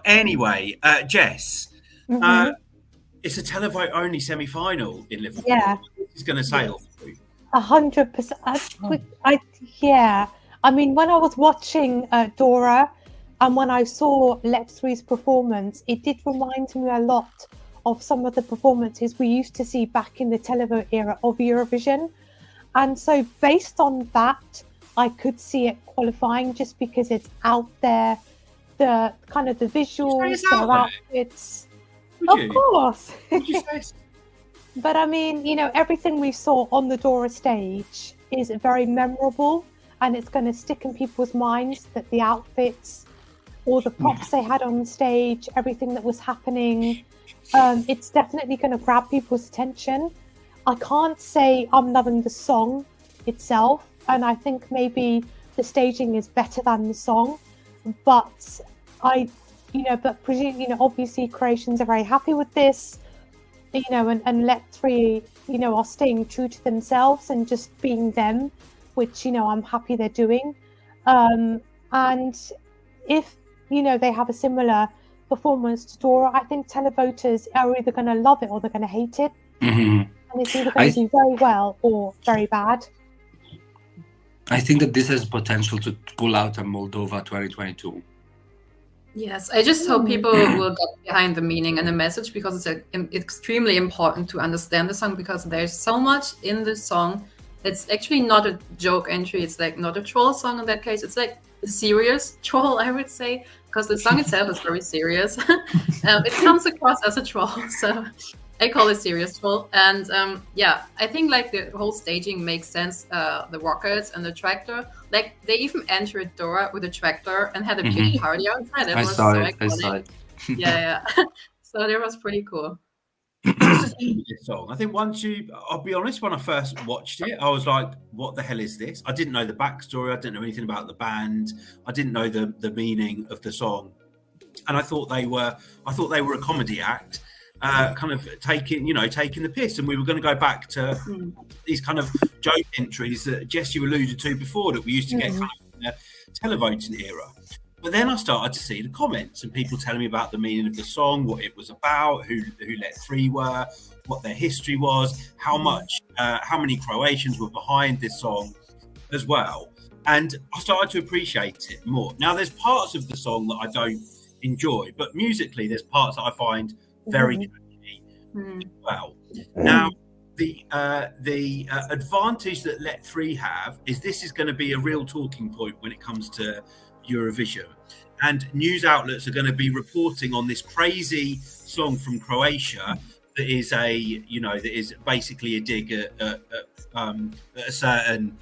[SPEAKER 1] Anyway, Jess, it's a televote only semi-final in Liverpool.
[SPEAKER 2] Yeah,
[SPEAKER 1] it's going to sail through.
[SPEAKER 2] 100%. I mean, when I was watching Dora. And when I saw Latv's performance, it did remind me a lot of some of the performances we used to see back in the televote era of Eurovision. And so based on that, I could see it qualifying just because it's out there, the kind of the visuals, the outfits. Of course.
[SPEAKER 1] Would you say?
[SPEAKER 2] But I mean, you know, everything we saw on the Dora stage is very memorable, and it's going to stick in people's minds, that the outfits, all the props they had on stage, everything that was happening, it's definitely going to grab people's attention. I can't say I'm loving the song itself, and I think maybe the staging is better than the song, but obviously Croatians are very happy with this, you know, and Let 3, you know, are staying true to themselves and just being them, which, you know, I'm happy they're doing. And if, you know, they have a similar performance to Dora, I think televoters are either going to love it or they're going to hate it. And it's either going to do very well or very bad.
[SPEAKER 3] I think that this has potential to pull out a Moldova 2022.
[SPEAKER 4] Yes, I just hope people will get behind the meaning and the message, because it's extremely important to understand the song, because there's so much in the song. It's actually not a joke entry. It's like not a troll song in that case. It's like a serious troll, I would say, because the song itself is very serious. It comes across as a troll, so I call it serious troll. And I think like the whole staging makes sense. The rockets and the tractor, like they even entered Dora with a tractor and had a big party outside.
[SPEAKER 3] I saw it.
[SPEAKER 4] Yeah. So that was pretty cool.
[SPEAKER 1] This song, I think I'll be honest, when I first watched it, I was like, what the hell is this? I didn't know the backstory. I didn't know anything about the band. I didn't know the meaning of the song. And I thought they were a comedy act, kind of taking the piss. And we were going to go back to these kind of joke entries that Jess, you alluded to before, that we used to get kind of in the televoting era. But then I started to see the comments and people telling me about the meaning of the song, what it was about, who Let 3 were, what their history was, how many Croatians were behind this song as well. And I started to appreciate it more. Now, there's parts of the song that I don't enjoy, but musically, there's parts that I find very catchy as well. Now, the advantage that Let 3 have is this is going to be a real talking point when it comes to Eurovision, and news outlets are going to be reporting on this crazy song from Croatia that is basically a dig at a certain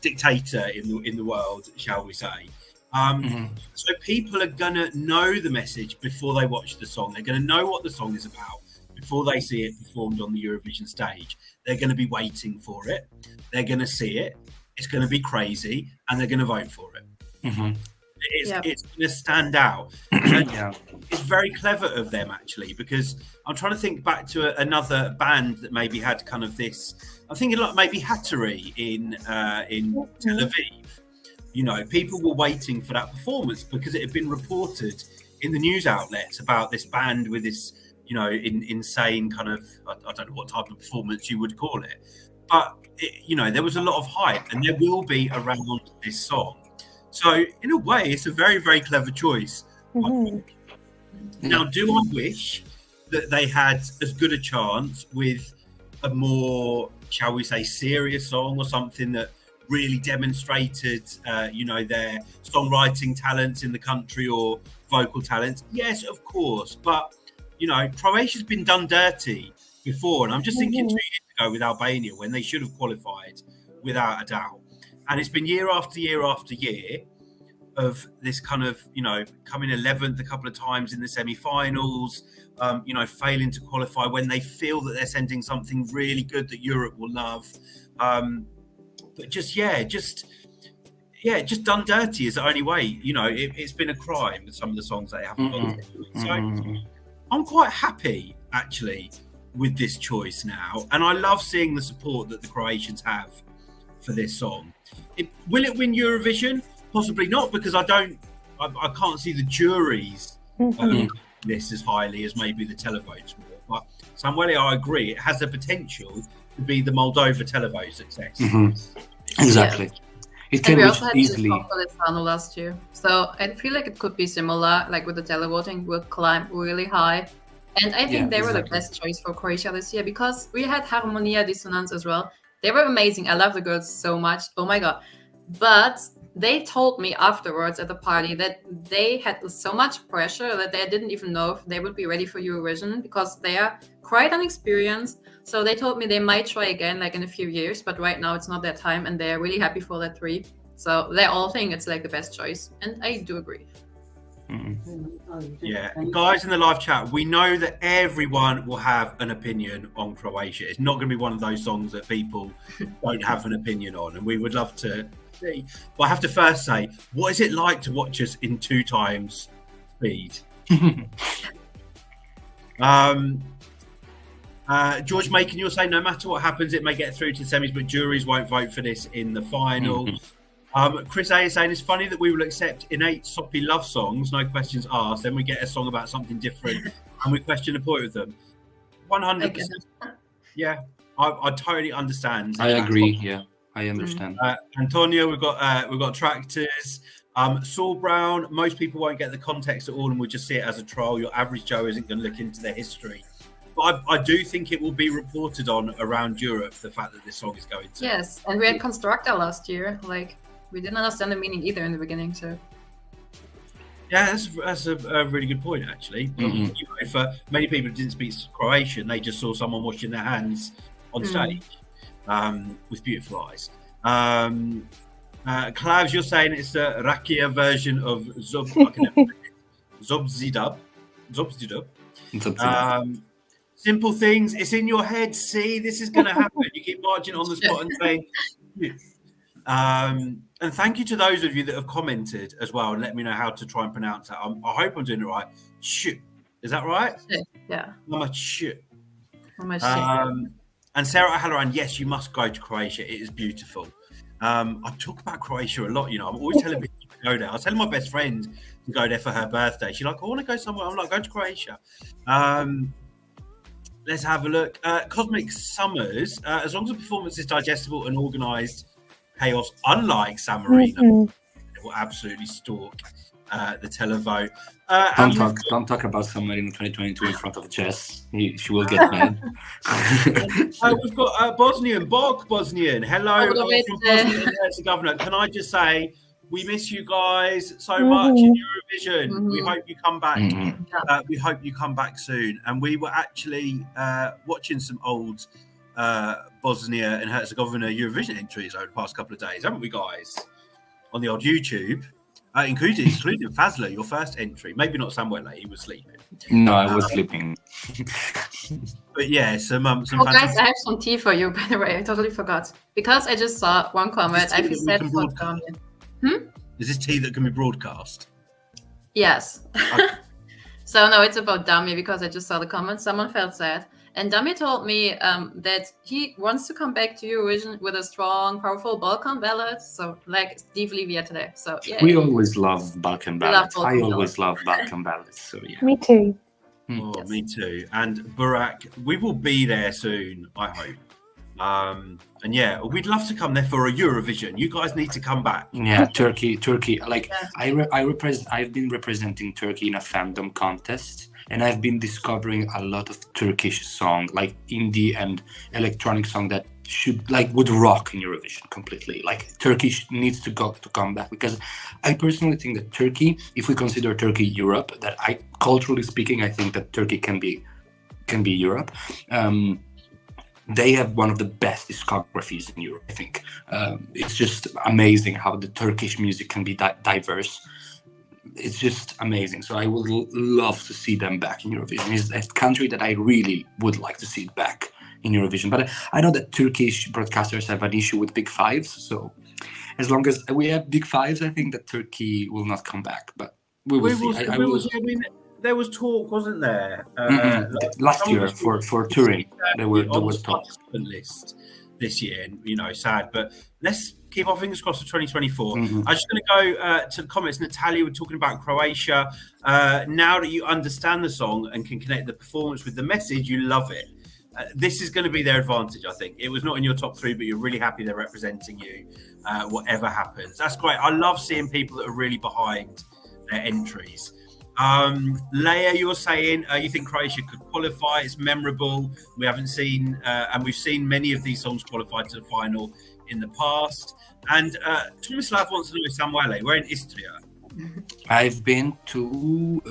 [SPEAKER 1] dictator in the world, shall we say. So people are going to know the message before they watch the song. They're going to know what the song is about before they see it performed on the Eurovision stage. They're going to be waiting for it. They're going to see it. It's going to be crazy, and they're going to vote for it. It's going to stand out. It's very clever of them, actually, because I'm trying to think back to another band that maybe had kind of this. I'm thinking like maybe Hattori in Tel Aviv. You know, people were waiting for that performance because it had been reported in the news outlets about this band with this, you know, insane kind of, I don't know what type of performance you would call it, but there was a lot of hype, and there will be around this song. So in a way, it's a very, very clever choice. Now, do I wish that they had as good a chance with a more, shall we say, serious song, or something that really demonstrated, their songwriting talents in the country or vocal talents? Yes, of course. But, Croatia's been done dirty before. And I'm just thinking 2 years ago with Albania, when they should have qualified without a doubt. And it's been year after year after year of this kind of, coming 11th a couple of times in the semi-finals, failing to qualify when they feel that they're sending something really good that Europe will love. But just done dirty is the only way. It's been a crime with some of the songs they haven't got. So I'm quite happy, actually, with this choice now. And I love seeing the support that the Croatians have for this song. Will it win Eurovision? Possibly not, because I can't see the juries this as highly as maybe the televotes will. But Samuele, I agree, it has the potential to be the Moldova televote success.
[SPEAKER 3] Exactly.
[SPEAKER 4] Yeah.
[SPEAKER 3] It can
[SPEAKER 4] we
[SPEAKER 3] reach
[SPEAKER 4] also had
[SPEAKER 3] easily.
[SPEAKER 4] This last year, so I feel like it could be similar. Like with the televoting, will climb really high, and I think they were the best choice for Croatia this year, because we had Harmonia Dissonance as well. They were amazing. I love the girls so much. Oh my god! But they told me afterwards at the party that they had so much pressure that they didn't even know if they would be ready for Eurovision because they are quite inexperienced. So they told me they might try again, like in a few years, but right now it's not their time, and they're really happy for that 3. So they all think it's like the best choice, and I do agree.
[SPEAKER 1] Yeah, guys in the live chat, we know that everyone will have an opinion on Croatia. It's not going to be one of those songs that people don't have an opinion on, and we would love to see. But I have to first say, what is it like to watch us in 2 times speed? George Macon, you're saying no matter what happens, it may get through to the semis, but juries won't vote for this in the final. Chris A is saying it's funny that we will accept innate soppy love songs, no questions asked, then we get a song about something different and we question the point of them. 100%. Yeah, I totally understand.
[SPEAKER 3] I agree. Yeah, I understand.
[SPEAKER 1] Antonio, we've got tractors. Saul Brown, most people won't get the context at all and will just see it as a troll. Your average Joe isn't going to look into their history. But I do think it will be reported on around Europe, the fact that this song is going to.
[SPEAKER 4] Yes, and we had Constructor last year. Like, we didn't understand the meaning either in the beginning, so.
[SPEAKER 1] Yeah, that's a really good point, actually. You know, for many people who didn't speak Croatian, they just saw someone washing their hands on stage with beautiful eyes. Klavs, you're saying it's the Rakia version of Zobzidub. Simple things. It's in your head. See, this is going to happen. You keep marching on the spot and saying. And thank you to those of you that have commented as well and let me know how to try and pronounce that. I hope I'm doing it right. Shit. Is that right?
[SPEAKER 4] Yeah.
[SPEAKER 1] Shit. And Sarah Halloran, yes, you must go to Croatia. It is beautiful. I talk about Croatia a lot, you know. I'm always telling people to go there. I was telling my best friend to go there for her birthday. She's like, I want to go somewhere. I'm like, go to Croatia. Let's have a look. Cosmic Summers, as long as the performance is digestible and organised, chaos, unlike San Marino, it will absolutely stalk the televote.
[SPEAKER 3] Don't talk about San Marino 2022 in front of Jess. She will get mad.
[SPEAKER 1] We've got Bosnian. Hello, from Bosnia and Herzegovina. Can I just say, we miss you guys so much in Eurovision. We hope you come back. We hope you come back soon. And we were actually watching some old Bosnia and Herzegovina Eurovision entries over the past couple of days, haven't we, guys? On the old YouTube, including Fazla, your first entry. Maybe not Samuele, he was sleeping.
[SPEAKER 3] No, I was sleeping.
[SPEAKER 1] But yeah, some
[SPEAKER 4] guys, I have some tea for you, by the way. I totally forgot. Because I just saw one comment. I said for Damian.
[SPEAKER 1] Is this tea that can be broadcast?
[SPEAKER 4] Yes. Okay. So no, it's about Dami because I just saw the comment. Someone felt sad. And Dami told me that he wants to come back to Eurovision with a strong, powerful Balkan ballad. So like Steve Livia today. So yeah.
[SPEAKER 3] We always love Balkan ballads. I always love Balkan ballads. So yeah.
[SPEAKER 2] Me too.
[SPEAKER 1] Oh, yes. Me too. And Burak, we will be there soon, I hope. And yeah, we'd love to come there for a Eurovision. You guys need to come back.
[SPEAKER 3] Yeah, Turkey. Like I've been representing Turkey in a fandom contest, and I've been discovering a lot of Turkish song, like indie and electronic song that would rock in Eurovision completely. Like Turkey needs to come back, because I personally think that Turkey, if we consider Turkey Europe, culturally speaking, I think that Turkey can be Europe. They have one of the best discographies in Europe, I think. It's just amazing how the Turkish music can be diverse. It's just amazing. So I would love to see them back in Eurovision. It's a country that I really would like to see it back in Eurovision. But I know that Turkish broadcasters have an issue with big fives. So as long as we have big fives, I think that Turkey will not come back. But we will see.
[SPEAKER 1] There was talk, wasn't there?
[SPEAKER 3] Last year for Turin, there was talk.
[SPEAKER 1] List this year, and sad. But let's keep our fingers crossed for 2024. I'm just going to go to the comments. Natalia, we're talking about Croatia. Now that you understand the song and can connect the performance with the message, you love it. This is going to be their advantage, I think. It was not in your top 3, but you're really happy they're representing you, whatever happens. That's great. I love seeing people that are really behind their entries. Leia, you're saying you think Croatia could qualify. It's memorable. We haven't seen, and we've seen many of these songs qualify to the final in the past. And Tomislav wants to know, Samuele, we're in Istria.
[SPEAKER 3] I've been to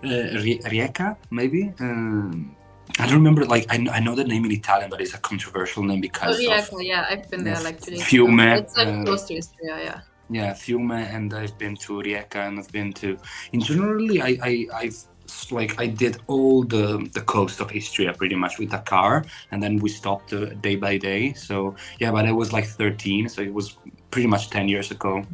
[SPEAKER 3] Rijeka, maybe. I don't remember. Like I know the name in Italian, but it's a controversial name because
[SPEAKER 4] yeah, I've been there like 2 days
[SPEAKER 3] Fiume.
[SPEAKER 4] ago. It's like close to Istria, yeah.
[SPEAKER 3] Yeah, Fiume, and I've been to Rijeka, and I've been to. In generally, I did all the coast of Istria pretty much with a car, and then we stopped day by day. So yeah, but I was like 13, so it was pretty much 10 years ago.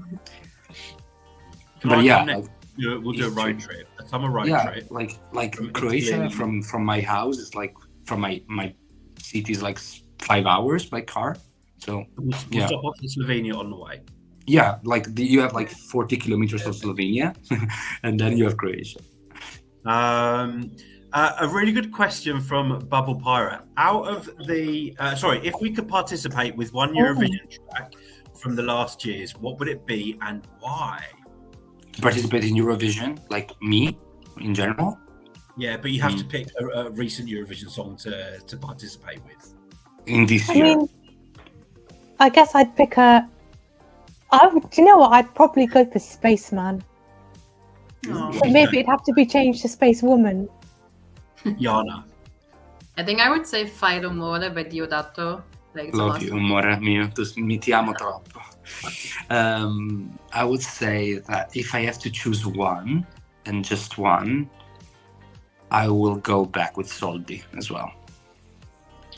[SPEAKER 3] But yeah,
[SPEAKER 1] we'll do a road trip. A summer road trip.
[SPEAKER 3] Like Croatia from my house is like from my city is like 5 hours by car. So
[SPEAKER 1] we'll stop off in Slovenia on the way.
[SPEAKER 3] Yeah, like you have like 40 kilometers of Slovenia, and then you have Croatia.
[SPEAKER 1] A really good question from Bubble Pirate. Out of the if we could participate with one Eurovision track from the last years, what would it be and why?
[SPEAKER 3] Participate in Eurovision, like me in general?
[SPEAKER 1] Yeah, but you have to pick a recent Eurovision song to participate with.
[SPEAKER 3] In this year?
[SPEAKER 2] I mean, I guess I'd pick do you know what? I'd probably go for Spaceman. But maybe it'd have to be changed to Space Woman.
[SPEAKER 1] Jana.
[SPEAKER 4] I think I would say Fai Rumore by Deodato. Like,
[SPEAKER 3] love you, amore mio. Mi ti amo troppo. I would say that if I have to choose one, and just one, I will go back with Soldi as well.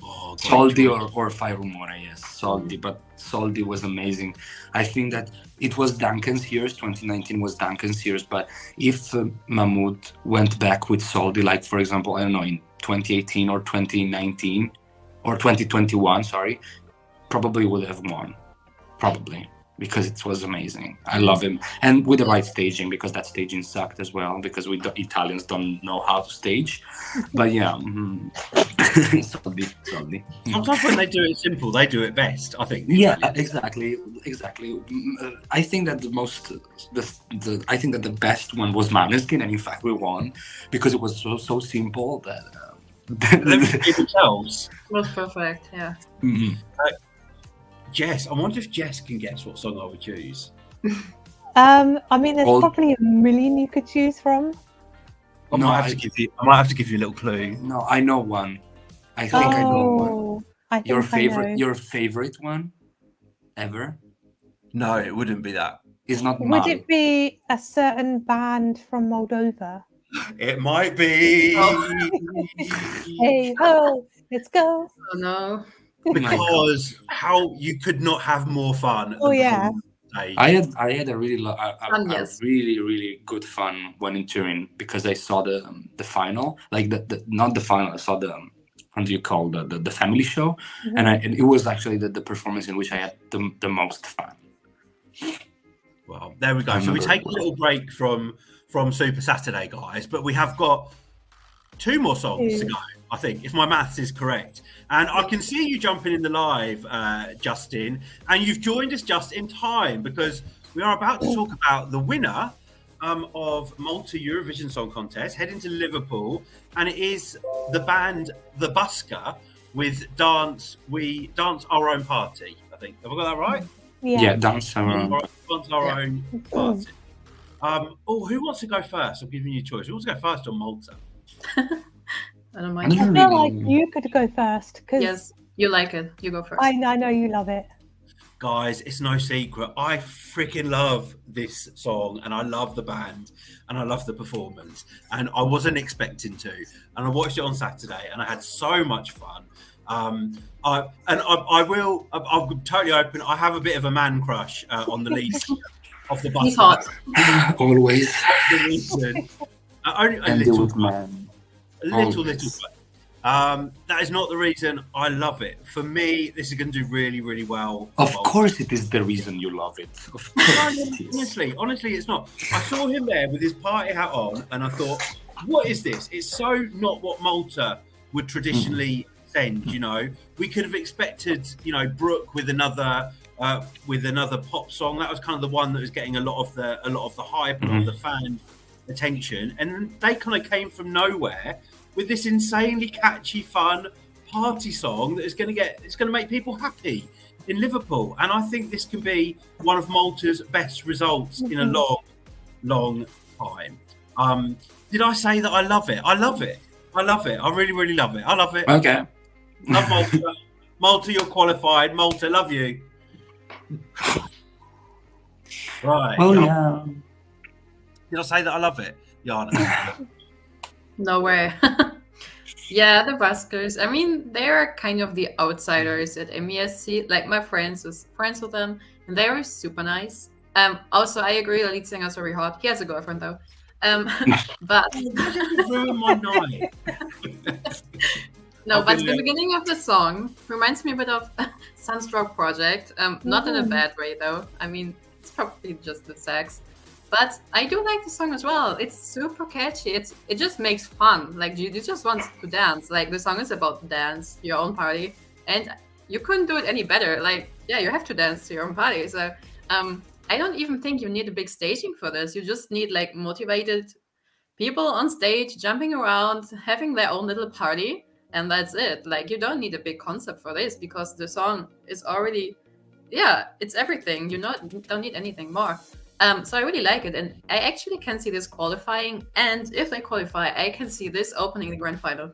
[SPEAKER 1] Oh,
[SPEAKER 3] Soldi or Fai Rumore, yes. Soldi, but Soldi was amazing. I think that it was Duncan's years, 2019 was Duncan's years, but if Mahmoud went back with Soldi, like for example, I don't know, in 2018 or 2019, or 2021, sorry, probably would have won. Probably, because it was amazing. I love him. And with the right staging, because that staging sucked as well, because Italians don't know how to stage. But yeah, Soldi.
[SPEAKER 1] Sometimes when they do it simple, they do it best, I think.
[SPEAKER 3] Yeah, exactly. I think that I think that the best one was Maneskin, and in fact we won, because it was so simple that...
[SPEAKER 1] themselves.
[SPEAKER 4] It was perfect, yeah.
[SPEAKER 3] Mm-hmm.
[SPEAKER 1] Jess, I wonder if Jess can guess what song I would choose.
[SPEAKER 2] I mean, there's probably a million you could choose from.
[SPEAKER 1] I might have to give you a little clue.
[SPEAKER 3] No, I know one. I think I know one. Your favorite one ever?
[SPEAKER 1] No, it wouldn't be that.
[SPEAKER 3] It's not.
[SPEAKER 2] Would it be a certain band from Moldova?
[SPEAKER 1] It might be.
[SPEAKER 2] Hey ho, let's go.
[SPEAKER 4] Oh no.
[SPEAKER 1] Because how you could not have more fun.
[SPEAKER 3] I had a really really good fun when in Turin, because I saw the final, like the not the final. I saw the how do you call the family show, and it was actually the performance in which I had the most fun.
[SPEAKER 1] Well, there we go. So we take a little break from Super Saturday, guys, but we have got 2 more songs to go, I think, if my maths is correct. And I can see you jumping in the live, Justin, and you've joined us just in time, because we are about to talk about the winner of Malta Eurovision Song Contest, heading to Liverpool, and it is the band The Busker with Dance Our Own Party, I think. Have I got that right?
[SPEAKER 3] Yeah, Dance Our Own
[SPEAKER 1] Party. Who wants to go first? I'm giving you a choice. Who wants to go first on Malta?
[SPEAKER 4] I don't mind.
[SPEAKER 2] I feel like you could go first.
[SPEAKER 4] Yes, you like it. You go first.
[SPEAKER 2] I know you love it.
[SPEAKER 1] Guys, it's no secret. I freaking love this song, and I love the band, and I love the performance. And I wasn't expecting to. And I watched it on Saturday, and I had so much fun. I'm totally open. I have a bit of a man crush on the lead of the bus.
[SPEAKER 4] He's hot.
[SPEAKER 3] Always.
[SPEAKER 1] Only a little man. A little. That is not the reason I love it. For me, this is going to do really, really well.
[SPEAKER 3] Of course, it is the reason you love it. Of course,
[SPEAKER 1] honestly, it's not. I saw him there with his party hat on, and I thought, "What is this?" It's so not what Malta would traditionally send. You know, we could have expected, Brooke with another pop song. That was kind of the one that was getting a lot of the hype and of the fan attention, and they kind of came from nowhere with this insanely catchy, fun party song that is going to make people happy. in Liverpool, and I think this can be one of Malta's best results in a long time. Did I say that I love it? I love it. I really, really love it. I love it.
[SPEAKER 3] Okay.
[SPEAKER 1] Love Malta. Malta, you're qualified. Malta, love you. Right.
[SPEAKER 3] Well, yeah.
[SPEAKER 1] Did I say that I love it? Yeah.
[SPEAKER 4] No way. Yeah, the Buskers. I mean, they're kind of the outsiders at MESC. Like, my friends was friends with them, and they were super nice. Also, I agree, the lead singer's very hot. He has a girlfriend, though. But
[SPEAKER 1] ruin my night.
[SPEAKER 4] No, but the beginning of the song reminds me a bit of Sunstroke Project. Not in a bad way, though. I mean, it's probably just the sex. But I do like the song as well. It's super catchy. It just makes fun. Like, you just want to dance. Like, the song is about dance, your own party. And you couldn't do it any better. Like, yeah, you have to dance to your own party. So I don't even think you need a big staging for this. You just need, like, motivated people on stage, jumping around, having their own little party. And that's it. Like, you don't need a big concept for this because the song is already, yeah, it's everything. You don't need anything more. So I really like it, and I actually can see this qualifying, and if they qualify, I can see this opening the grand final.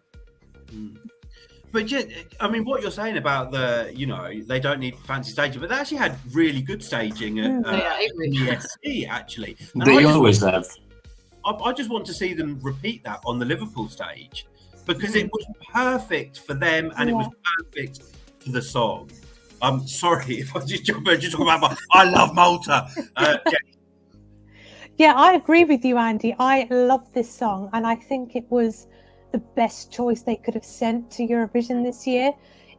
[SPEAKER 1] But yeah, I mean, what you're saying about they don't need fancy staging, but they actually had really good staging at MESC, actually. And
[SPEAKER 3] they always have.
[SPEAKER 1] I just want to see them repeat that on the Liverpool stage, because it was perfect for them, and it was perfect for the song. I'm sorry if I just talk about I love Malta.
[SPEAKER 2] Yeah, I agree with you, Andy. I love this song, and I think it was the best choice they could have sent to Eurovision this year.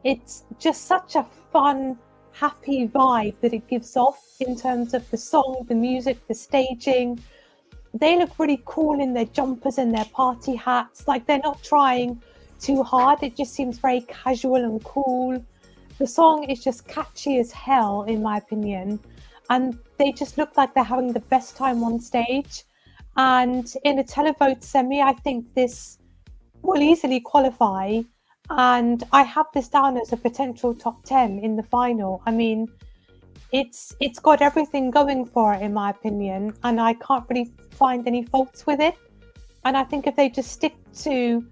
[SPEAKER 2] It's just such a fun, happy vibe that it gives off in terms of the song, the music, the staging. They look really cool in their jumpers and their party hats. Like, they're not trying too hard. It just seems very casual and cool. The song is just catchy as hell, in my opinion. And they just look like they're having the best time on stage. And in a televote semi, I think this will easily qualify. And I have this down as a potential top 10 in the final. I mean, it's got everything going for it, in my opinion. And I can't really find any faults with it. And I think if they just stick to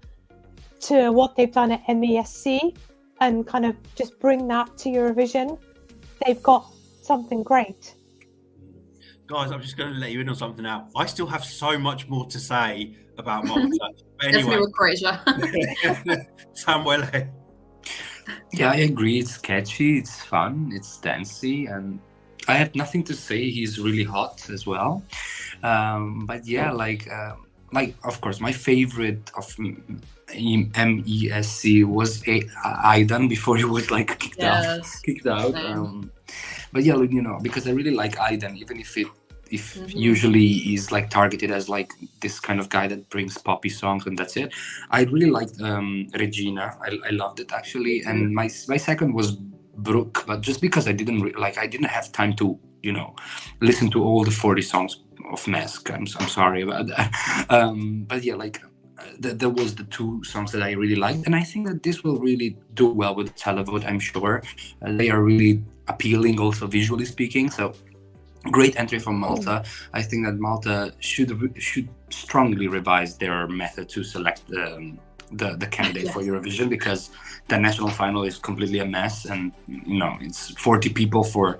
[SPEAKER 2] what they've done at MESC and kind of just bring that to Eurovision, they've got something great.
[SPEAKER 1] Guys, I'm just going to let you in on something now. I still have so much more to say about Malta. Anyway,
[SPEAKER 4] definitely with Croatia.
[SPEAKER 1] Samuele.
[SPEAKER 3] Yeah, I agree. It's catchy, it's fun, it's dancey, and I have nothing to say. He's really hot as well. But yeah, like of course, my favorite of MESC was Aidan before he was like kicked out. But yeah, because I really like Aidan, even if usually is like targeted as like this kind of guy that brings poppy songs and that's it. I really liked Regina. I loved it actually, and my second was Brooke, but just because I didn't I didn't have time to listen to all the 40 songs of MESC. I'm sorry about that. But yeah, there was the two songs that I really liked, and I think that this will really do well with the televote. I'm sure they are really appealing, also visually speaking. So great entry from Malta. I think that Malta should strongly revise their method to select the candidate for Eurovision, because the national final is completely a mess, and it's 40 people for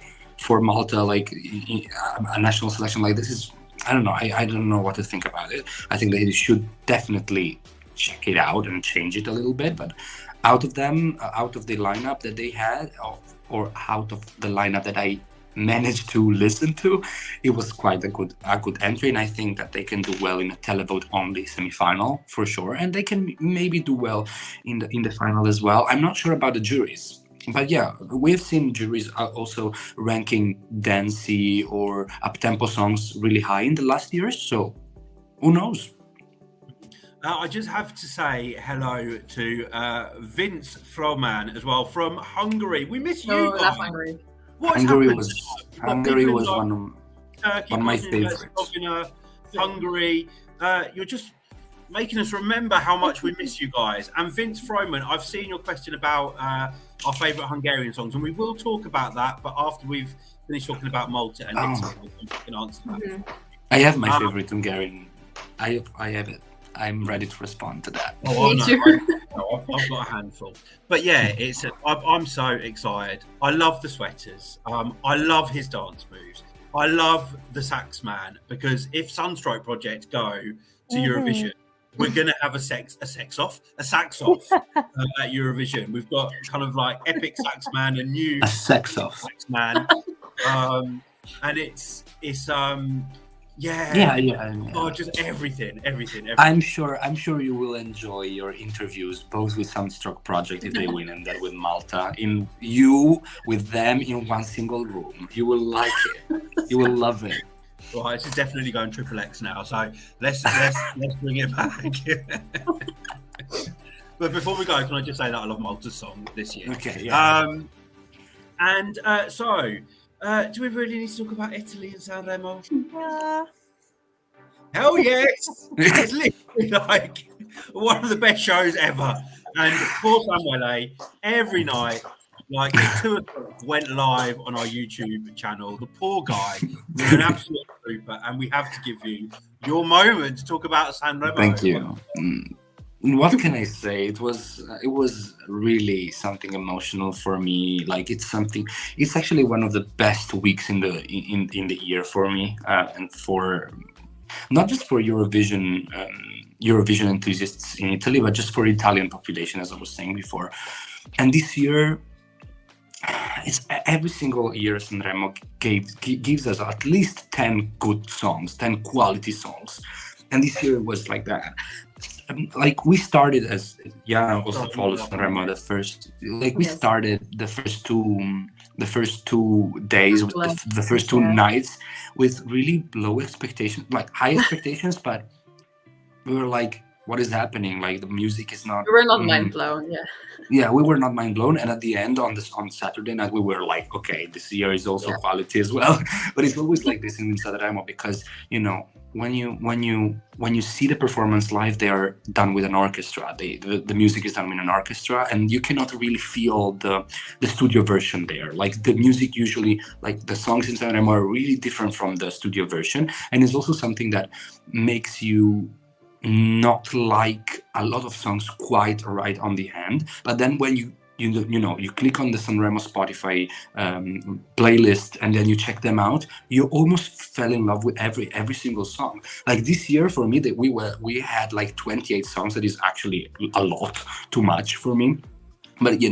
[SPEAKER 3] Malta. Like a national selection like this is, I don't know. I don't know what to think about it. I think they should definitely check it out and change it a little bit. But out of the lineup that they had, or out of the lineup that I managed to listen to, it was quite a good entry. And I think that they can do well in a televote only semi-final for sure. And they can maybe do well in the final as well. I'm not sure about the juries. But yeah, we've seen juries also ranking dancey or up-tempo songs really high in the last years. So who knows?
[SPEAKER 1] I just have to say hello to Vince Froman as well from Hungary. We miss you guys.
[SPEAKER 4] Hungary.
[SPEAKER 3] Hungary was one of my favorites.
[SPEAKER 1] Hungary. You're just making us remember how much we miss you guys. And Vince Froman, I've seen your question about our favourite Hungarian songs, and we will talk about that. But after we've finished talking about Malta and Italy, we can answer that.
[SPEAKER 3] I have my favorite Hungarian. I have it. I'm ready to respond to that.
[SPEAKER 1] Oh, I've got a handful. But yeah, I'm so excited. I love the sweaters. I love his dance moves. I love the sax man, because if Sunstroke Project go to Eurovision, we're gonna have a sax off at Eurovision. We've got kind of like epic sax man, a new
[SPEAKER 3] sax off
[SPEAKER 1] sax man, and it's oh, just everything.
[SPEAKER 3] I'm sure you will enjoy your interviews, both with Sunstroke Project if they win, and then with Malta. With them in one single room. You will like it. You will love it.
[SPEAKER 1] Right, this is definitely going XXX now. So let's bring it back. But before we go, can I just say that I love Malta's song this year?
[SPEAKER 3] Okay. Yeah.
[SPEAKER 1] Do we really need to talk about Italy and Sanremo?
[SPEAKER 2] Yeah.
[SPEAKER 1] Hell yes! It's literally like one of the best shows ever. And poor Samuele, every night, like 2 o'clock, went live on our YouTube channel. The poor guy, you're an absolute trooper, and we have to give you your moment to talk about Sanremo.
[SPEAKER 3] Thank you. What can I say? It was really something emotional for me. Like it's actually one of the best weeks in the year for me, and for not just for Eurovision enthusiasts in Italy, but just for the Italian population, as I was saying before. And this year, it's every single year Sanremo gives us at least 10 good songs, 10 quality songs, and this year it was like that. Like we started, as Jana also follows Sanremo, we started the first two days, the first two nights with really low expectations, like high expectations, but we were like, what is happening? Like the music is not.
[SPEAKER 4] We were not mind blown, yeah.
[SPEAKER 3] Yeah, we were not mind blown, and at the end on Saturday night we were like, okay, this year is also quality as well. But it's always like this in Sanremo, because when you see the performance live, they are done with an orchestra. The music is done with an orchestra, and you cannot really feel the studio version there. Like the music usually, like the songs in Sanremo are really different from the studio version, and it's also something that makes you not like a lot of songs quite right on the end. But then when you click on the Sanremo Spotify playlist and then you check them out, you almost fell in love with every single song. Like this year for me, that we had like 28 songs. That is actually a lot, too much for me. But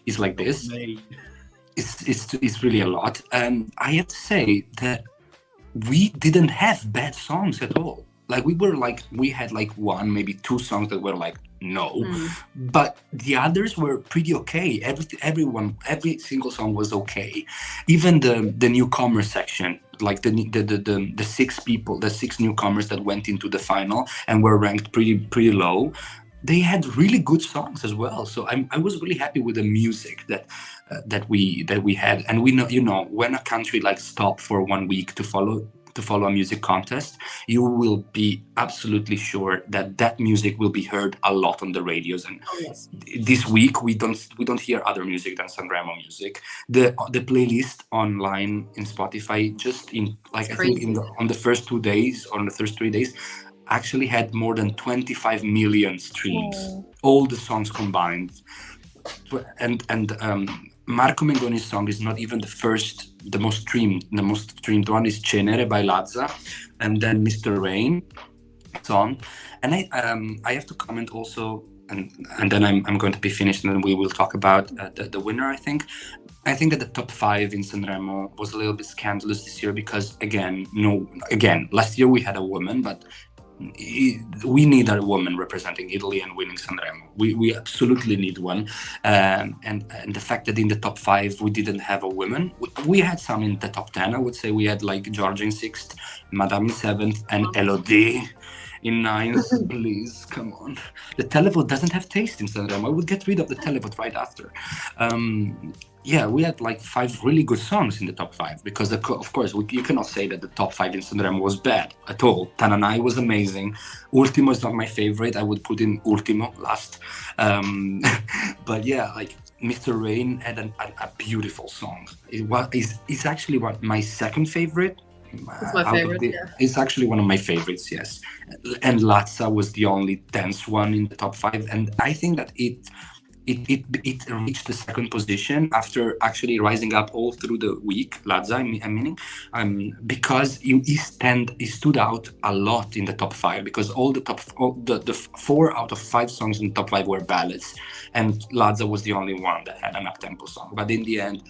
[SPEAKER 3] it's like this. It's really a lot. And I have to say that we didn't have bad songs at all. Like we had like one, maybe 2 songs that were like no, but the others were pretty okay. Every single song was okay. Even the newcomer section, like the 6 newcomers that went into the final and were ranked pretty low, they had really good songs as well. So I was really happy with the music that we had. And we know when a country like stop for 1 week to follow a music contest, you will be absolutely sure that music will be heard a lot on the radios. And this week we don't hear other music than Sanremo music. The playlist online in Spotify, just in like I think on the first 2 days, on the first 3 days, actually had more than 25 million streams, all the songs combined. And Marco Mengoni's song is not even the most streamed one is Cenere by Lazza, and then Mr. Rain song. And I have to comment also, and then I'm going to be finished, and then we will talk about the winner. I think that the top 5 in Sanremo was a little bit scandalous this year, because again, last year we had a woman, but we need a woman representing Italy and winning Sanremo. We absolutely need one, and the fact that in the top 5 we didn't have a woman. We had some in the top 10. I would say we had like Georgia in 6th, Madame in 7th, and Elodie in 9th. Please, come on. The televote doesn't have taste in Sanremo. I would get rid of the televote right after. We had like 5 really good songs in the top 5, because of course you cannot say that the top 5 in Sanremo was bad at all. Tananai was amazing. Ultimo is not my favorite. I would put in Ultimo last. But yeah, like Mr. Rain had a beautiful song. It's actually my second favorite.
[SPEAKER 4] It's my favorite.
[SPEAKER 3] It's actually one of my favorites, yes. And Lazza was the only dance one in the top 5, and I think that it reached the second position after actually rising up all through the week. Lazza, I'm meaning, because he stood out a lot in the top 5, because the 4 out of 5 songs in the top 5 were ballads, and Lazza was the only one that had an up-tempo song. But in the end,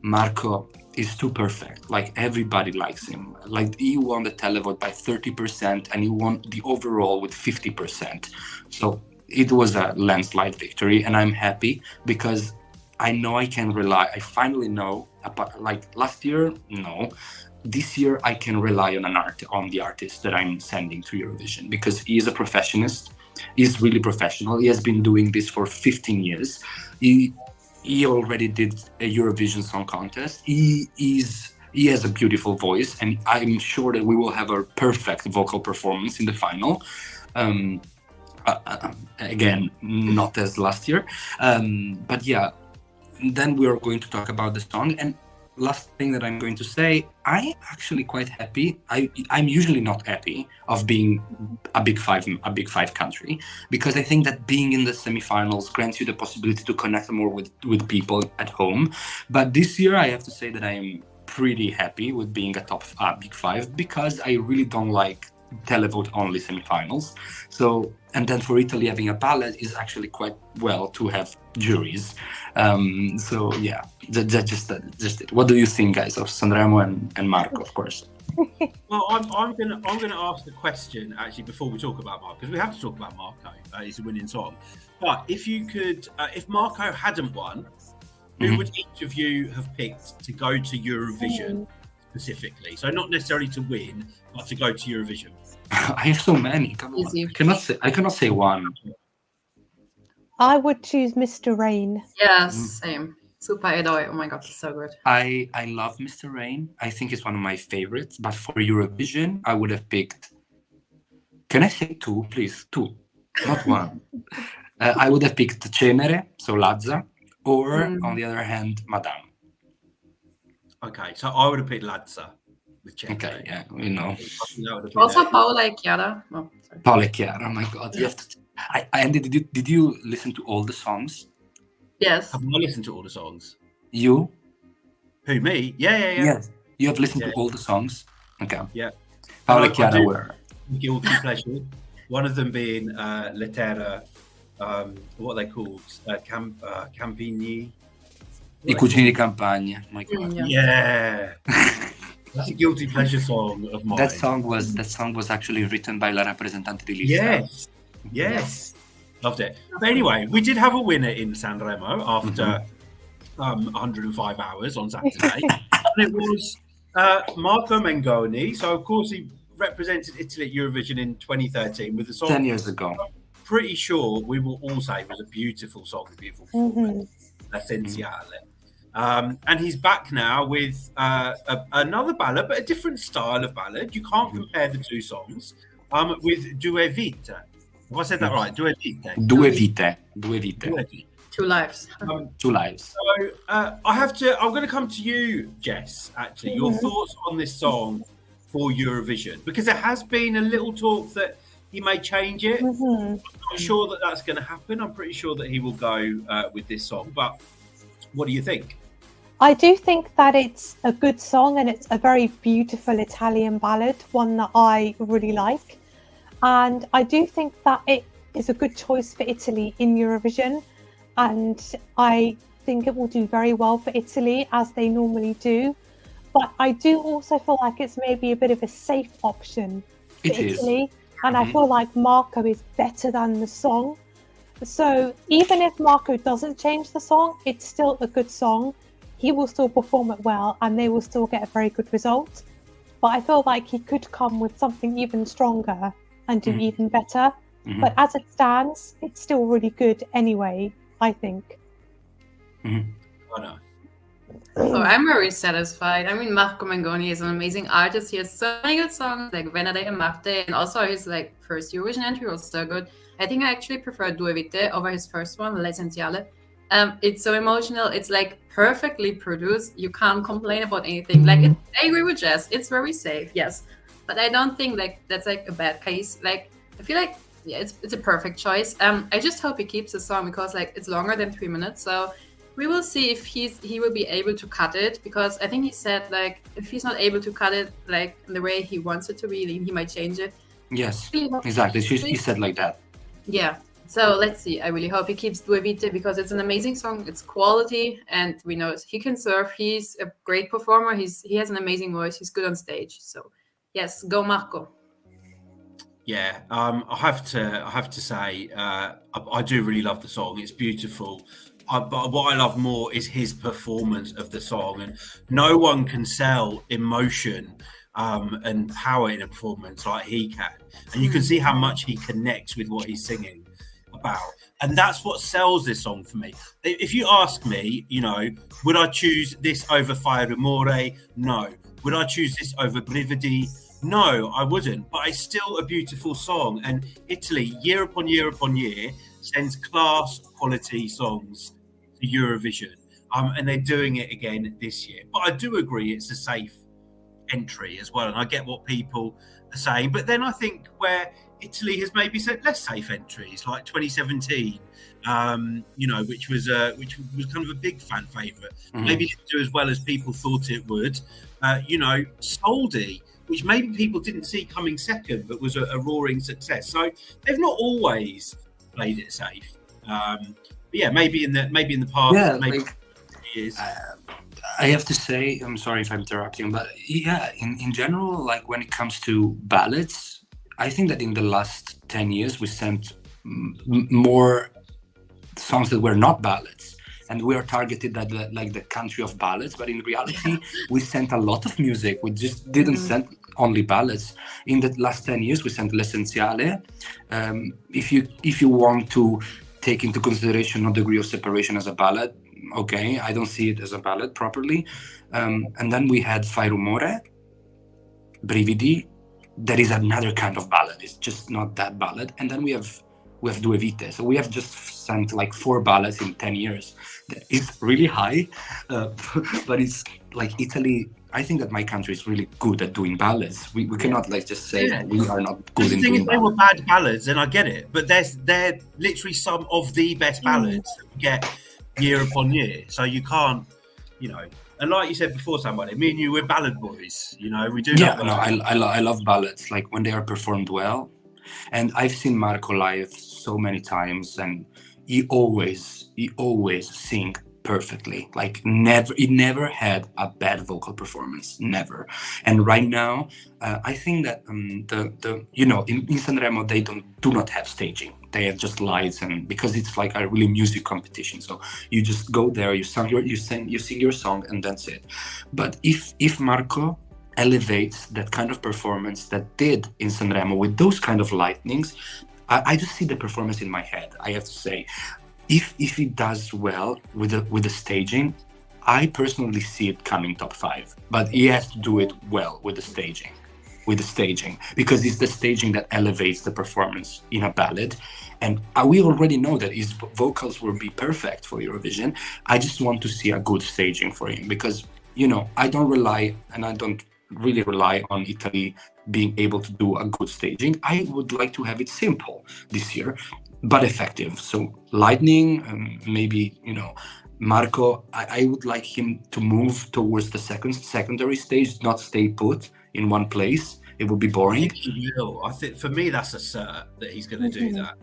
[SPEAKER 3] Marco is too perfect. Like, everybody likes him. Like, he won the televote by 30%, and he won the overall with 50%. So it was a landslide victory, and I'm happy because I know I can rely. I finally know, like last year, no. This year, I can rely on the artist that I'm sending to Eurovision, because he is a professionist. He's really professional. He has been doing this for 15 years. He already did a Eurovision Song Contest. He has a beautiful voice, and I'm sure that we will have a perfect vocal performance in the final. Again, not as last year. But yeah, then we are going to talk about the song. And last thing that I'm going to say, I'm actually quite happy. I'm usually not happy of being a big five country, because I think that being in the semifinals grants you the possibility to connect more with people at home. But this year, I have to say that I am pretty happy with being a big 5, because I really don't like televote only semifinals. So, and then for Italy, having a ballad is actually quite well to have juries. So yeah, that's just it. What do you think, guys, of Sanremo and Marco, of course?
[SPEAKER 1] Well, I'm gonna ask the question actually before we talk about Marco, because we have to talk about Marco. It's a winning song. But if you could, if Marco hadn't won, who would each of you have picked to go to Eurovision specifically? So not necessarily to win, but to go to Eurovision.
[SPEAKER 3] I have so many. Come on. I cannot say one.
[SPEAKER 2] I would choose Mr. Rain.
[SPEAKER 4] Yes, same. Super Edoy. Oh my god, so good.
[SPEAKER 3] I love Mr. Rain. I think it's one of my favorites. But for Eurovision, I would have picked. Can I say 2, please? 2, not 1. I would have picked Cenere, so Lazza, or on the other hand, Madame.
[SPEAKER 1] Okay, so I would have picked Lazza with Cenere.
[SPEAKER 3] Okay, yeah, we know.
[SPEAKER 4] Also, Paola e Chiara. Oh,
[SPEAKER 3] Paola e Chiara. Oh my god, you have to. Andy, did you listen to all the songs?
[SPEAKER 4] Yes.
[SPEAKER 1] Have I listened to all the songs?
[SPEAKER 3] You?
[SPEAKER 1] Who, me? Yeah.
[SPEAKER 3] Yes. You have listened to all the songs? Okay.
[SPEAKER 1] Yeah.
[SPEAKER 3] Paola e Chiara were.
[SPEAKER 1] Guilty pleasure. One of them being Lettera, what are they called? Campini?
[SPEAKER 3] I Cugini di Campagna. My god.
[SPEAKER 1] Yeah. That's a guilty pleasure song of mine.
[SPEAKER 3] That song was actually written by La Rappresentante di Lista.
[SPEAKER 1] Yes. Loved it. But anyway, we did have a winner in Sanremo after 105 hours on Saturday. And it was Marco Mengoni. So, of course, he represented Italy at Eurovision in 2013 with a song
[SPEAKER 3] 10 years ago.
[SPEAKER 1] I'm pretty sure we will all say was a beautiful song, a beautiful performance. Essenziale. And he's back now with another ballad, but a different style of ballad. You can't compare the 2 songs. With Due Vite. Have I said that right? Due Vite.
[SPEAKER 3] Due Vite.
[SPEAKER 4] 2 lives.
[SPEAKER 3] 2 lives.
[SPEAKER 1] So I'm going to come to you, Jess, actually. Your thoughts on this song for Eurovision, because there has been a little talk that he may change it. I'm not sure that that's going to happen. I'm pretty sure that he will go with this song. But what do you think?
[SPEAKER 2] I do think that it's a good song, and it's a very beautiful Italian ballad, one that I really like. And I do think that it is a good choice for Italy in Eurovision. And I think it will do very well for Italy, as they normally do. But I do also feel like it's maybe a bit of a safe option for Italy. And I feel like Marco is better than the song. So even if Marco doesn't change the song, it's still a good song. He will still perform it well, and they will still get a very good result. But I feel like he could come with something even stronger and do even better. But as it stands, it's still really good anyway, I think.
[SPEAKER 1] Oh, no.
[SPEAKER 4] So I'm very satisfied. I mean, Marco Mengoni is an amazing artist. He has so many good songs, like Venere and Marte, and also his first Eurovision entry was so good. I think I actually prefer Due Vite over his first one, L'Essenziale. It's so emotional. It's like perfectly produced. You can't complain about anything. Like I agree with Jess. It's very safe, yes, but I don't think like that's like a bad case. Like I feel like yeah, it's a perfect choice. I just hope he keeps the song because like it's longer than 3 minutes. So we will see if he will be able to cut it, because I think he said like if he's not able to cut it like in the way he wants it to be, he might change it.
[SPEAKER 3] Yes, exactly. He said like that.
[SPEAKER 4] Yeah. So let's see. I really hope he keeps Due Vite because it's an amazing song. It's quality, and we know he can serve. He's a great performer. He has an amazing voice. He's good on stage. So yes, go Marco.
[SPEAKER 1] Yeah, I have to say, I do really love the song. It's beautiful. But what I love more is his performance of the song, and no one can sell emotion and power in a performance like he can. And you can see how much he connects with what he's singing about, and that's what sells this song for me. If you ask me, you know, would I choose this over Fire Rumore? No. Would I choose this over Brividi? No, I wouldn't. But it's still a beautiful song, and Italy, year upon year upon year, sends class quality songs to Eurovision, and they're doing it again this year. But I do agree it's a safe entry as well, and I get what people are saying. But then I think where Italy has maybe said less safe entries, like 2017, you know, which was kind of a big fan favourite. Maybe didn't do as well as people thought it would. You know, Soldi, which maybe people didn't see coming second, but was a roaring success. So they've not always played it safe. But yeah, maybe in the past,
[SPEAKER 3] yeah,
[SPEAKER 1] maybe
[SPEAKER 3] like,
[SPEAKER 1] years.
[SPEAKER 3] I have to say, I'm sorry if I'm interrupting, but yeah, in general, like when it comes to ballads, I think that in the last 10 years, we sent more songs that were not ballads. And we are targeted at the country of ballads. But in reality, we sent a lot of music. We just didn't send only ballads. In the last 10 years, we sent L'Essenziale. If you want to take into consideration no degree of separation as a ballad, okay, I don't see it as a ballad properly. And then we had Fai Rumore, Brividi. That is another kind of ballad. It's just not that ballad. And then we have Due Vite. So we have just sent like 4 ballads in 10 years. It's really high, but it's like Italy. I think that my country is really good at doing ballads. We cannot like just say that we are not good in doing ballads.
[SPEAKER 1] If they were bad ballads, then I get it. But they're literally some of the best ballads that we get year upon year. So you can't, you know. And like you said before, somebody, me and you, we're ballad boys. You know, we do.
[SPEAKER 3] Yeah, no, I love ballads. Like when they are performed well. And I've seen Marco live so many times, and he always sing perfectly. Like he never had a bad vocal performance, never. And right now, I think that the you know, in Sanremo they do not have staging. They have just lights, and because it's like a really music competition, so you just go there, you sing your song, and that's it. But if Marco elevates that kind of performance that did in Sanremo with those kind of lightnings, I just see the performance in my head. I have to say, if he does well with the staging, I personally see it coming top 5. But he has to do it well with the staging. Because it's the staging that elevates the performance in a ballad. And we already know that his vocals will be perfect for Eurovision. I just want to see a good staging for him, because, you know, I don't really rely on Italy being able to do a good staging. I would like to have it simple this year, but effective. So lightning, maybe, you know, Marco, I would like him to move towards the secondary stage, not stay put in one place. It would be boring.
[SPEAKER 1] I think he will. I think for me that's a cert that he's going to do that.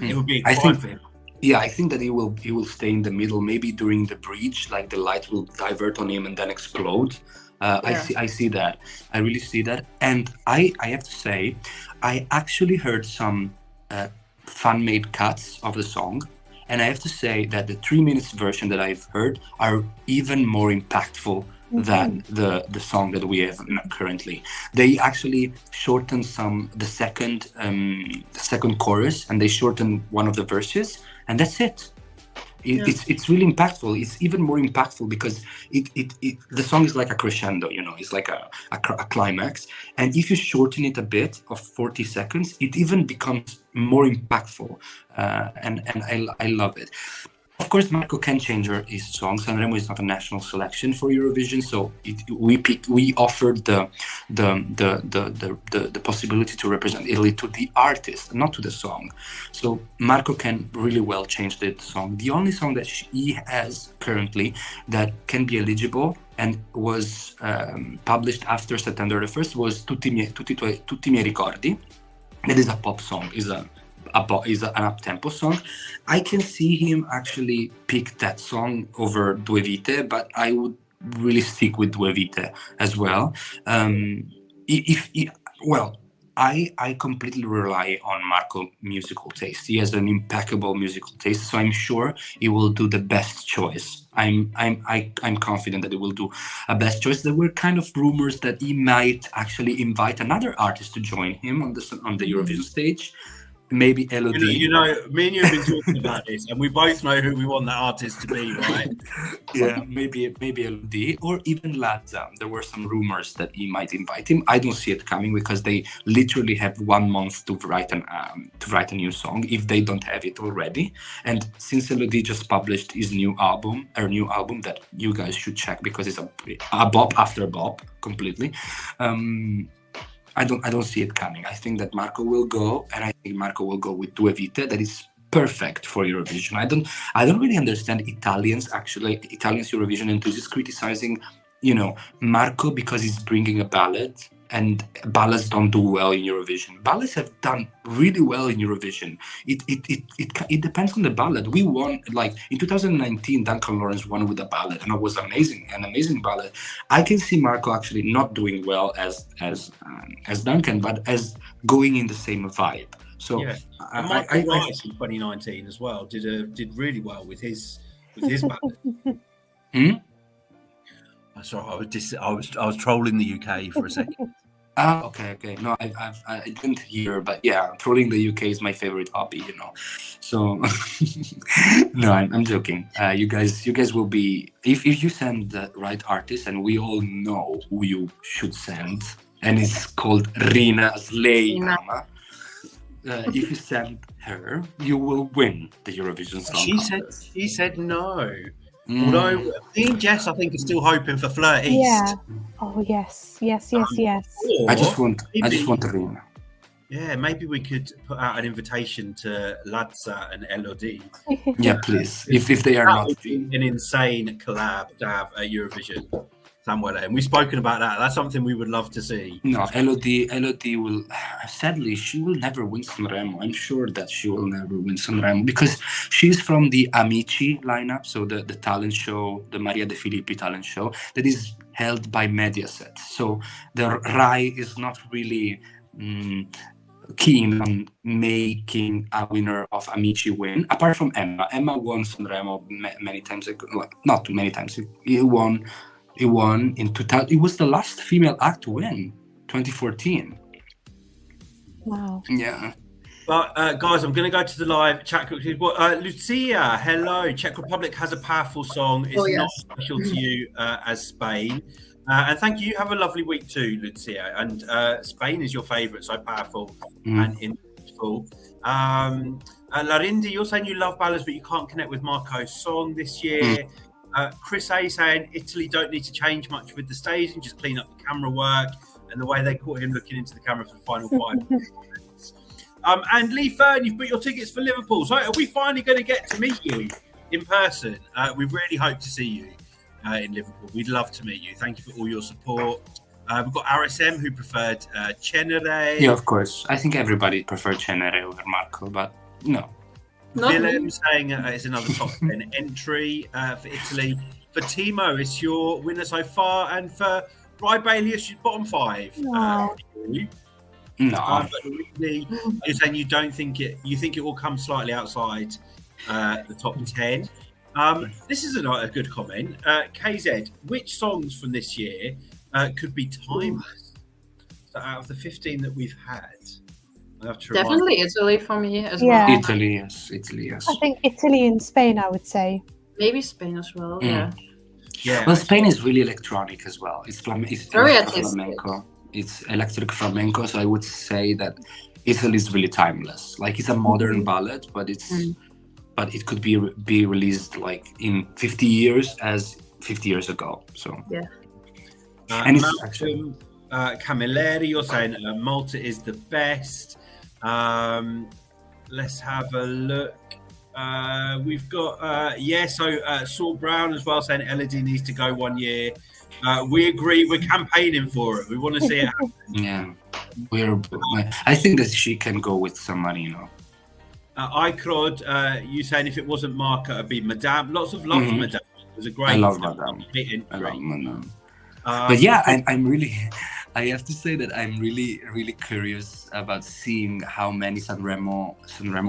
[SPEAKER 1] It would be exciting for him.
[SPEAKER 3] Yeah, I think that he will stay in the middle. Maybe during the bridge, like the light will divert on him and then explode. I see that. I really see that. And I have to say, I actually heard some fan-made cuts of the song. And I have to say that the 3 minutes version that I've heard are even more impactful than the song that we have currently. They actually shortened the second chorus, and they shortened one of the verses, and that's it. It's really impactful. It's even more impactful because the song is like a crescendo, you know, it's like a climax. And if you shorten it a bit of 40 seconds, it even becomes more impactful. And I love it. Of course, Marco can change his song. Sanremo is not a national selection for Eurovision, so we offered the possibility to represent Italy to the artist, not to the song. So Marco can really well change the song. The only song that he has currently that can be eligible and was published after September the 1st was Tutti miei ricordi. That is a pop song, is an up-tempo song. I can see him actually pick that song over Due Vite, but I would really stick with Due Vite as well. I completely rely on Marco's musical taste. He has an impeccable musical taste, so I'm sure he will do the best choice. I'm confident that he will do a best choice. There were kind of rumors that he might actually invite another artist to join him on the Eurovision stage. Maybe Elodie.
[SPEAKER 1] You know, me and you have been talking about this, and we both know who we want that artist to be, right?
[SPEAKER 3] Yeah, maybe Elodie or even Lazza. There were some rumors that he might invite him. I don't see it coming because they literally have 1 month to write a new song if they don't have it already. And since Elodie just published his new album that you guys should check because it's a bop after bop completely. I don't see it coming. I think that Marco will go, and I think Marco will go with Due Vite. That is perfect for Eurovision. I don't really understand Italians Eurovision enthusiasts criticizing, Marco because he's bringing a ballad, and ballads don't do well in Eurovision. Ballads have done really well in Eurovision. It depends on the ballad. We won, like in 2019, Duncan Lawrence won with a ballad, and it was an amazing ballad. I can see Marco actually not doing well as Duncan, but as going in the same vibe. So
[SPEAKER 1] yeah, and Michael Rice in 2019 as well did really well with his ballad. Sorry, I was trolling the UK for a second.
[SPEAKER 3] Okay. No, I didn't hear, but yeah, trolling the UK is my favorite hobby, So no, I'm joking. You guys will be if you send the right artist, and we all know who you should send, and it's called Rina Slay. If you send her, you will win the Eurovision Song Contest.
[SPEAKER 1] She said no. Although me and Jess, I think, are still hoping for Fleur East.
[SPEAKER 2] Yeah. Oh yes.
[SPEAKER 3] I just want Rina.
[SPEAKER 1] Yeah, maybe we could put out an invitation to Lazza and Elodie.
[SPEAKER 3] Yeah, please. If they are not
[SPEAKER 1] an insane collab to have at Eurovision somewhere, and we've spoken about that. That's something we would love to see.
[SPEAKER 3] No, Elodie will. Sadly, she will never win Sanremo. I'm sure that she will never win Sanremo because she's from the Amici lineup, so the talent show, the Maria De Filippi talent show that is held by Mediaset. So the Rai is not really keen on making a winner of Amici win. Apart from Emma. Emma won Sanremo many times ago. Well, not too many times. He won in 2000. It was the last female act to win, 2014.
[SPEAKER 2] Wow.
[SPEAKER 3] Yeah.
[SPEAKER 1] But guys, I'm going to go to the live chat quickly. Lucia, hello. Czech Republic has a powerful song. It's not special to you as Spain. And thank you. Have a lovely week too, Lucia. And Spain is your favourite, so powerful and influential. Larinda, you're saying you love ballads, but you can't connect with Marco's song this year. Chris A saying Italy don't need to change much with the staging, just clean up the camera work and the way they caught him looking into the camera for the final 5 minutes. And Lee Fern, you've put your tickets for Liverpool. So are we finally going to get to meet you in person? We really hope to see you in Liverpool. We'd love to meet you. Thank you for all your support. We've got RSM who preferred Cenere.
[SPEAKER 3] Yeah, of course. I think everybody preferred Cenere over Marco, but no.
[SPEAKER 1] Willem saying it's another top 10 entry for Italy. For Timo, it's your winner so far, and for Reiley, it's your bottom 5.
[SPEAKER 3] No.
[SPEAKER 1] But really, you're saying you don't think it. You think it will come slightly outside the top 10. This is a good comment. KZ, which songs from this year could be timeless? So out of the 15 that we've had.
[SPEAKER 4] Definitely Italy for me as well.
[SPEAKER 3] Italy, yes.
[SPEAKER 2] I think Italy and Spain, I would say.
[SPEAKER 4] Maybe Spain as well, yeah.
[SPEAKER 3] Well, Spain is really electronic as well. It's flamenco. It's electric flamenco, so I would say that Italy is really timeless. Like, it's a modern ballad, but it's but it could be released like in 50 years as 50 years ago. So
[SPEAKER 4] yeah.
[SPEAKER 3] And it's actually
[SPEAKER 1] Camilleri, you're saying Malta is the best. Let's have a look. We've got Saul Brown as well saying Elodie needs to go 1 year. We agree. We're campaigning for it. We want to see it happen.
[SPEAKER 3] Yeah, I think that she can go with some money, you know.
[SPEAKER 1] Icrod, you saying if it wasn't Marca, it'd be Madame. Lots of love for Madame. It was a great.
[SPEAKER 3] I love Madame.
[SPEAKER 1] But
[SPEAKER 3] but yeah, I'm really. I have to say that I'm really, really curious about seeing how many Sanremo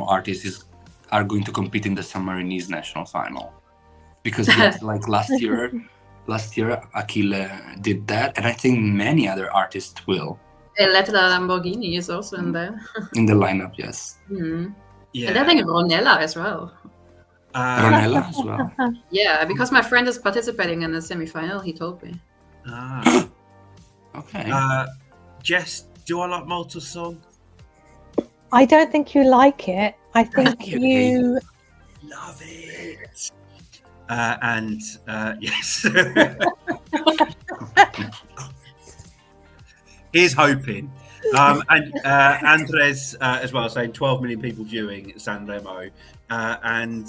[SPEAKER 3] artists are going to compete in the Sammarinese national final, because like last year Achille did that, and I think many other artists will.
[SPEAKER 4] Elettra Lamborghini is also in there.
[SPEAKER 3] In the lineup, yes.
[SPEAKER 4] Mm-hmm. Yeah. And I think Ronella as well.
[SPEAKER 3] Ronella as well.
[SPEAKER 4] Yeah, because my friend is participating in the semi-final, he told me.
[SPEAKER 3] Okay.
[SPEAKER 1] Jess, do I like Malta's song?
[SPEAKER 2] I don't think you like it. I think you
[SPEAKER 1] love it. And yes. Here's hoping. And Andres as well saying 12 million people viewing Sanremo. And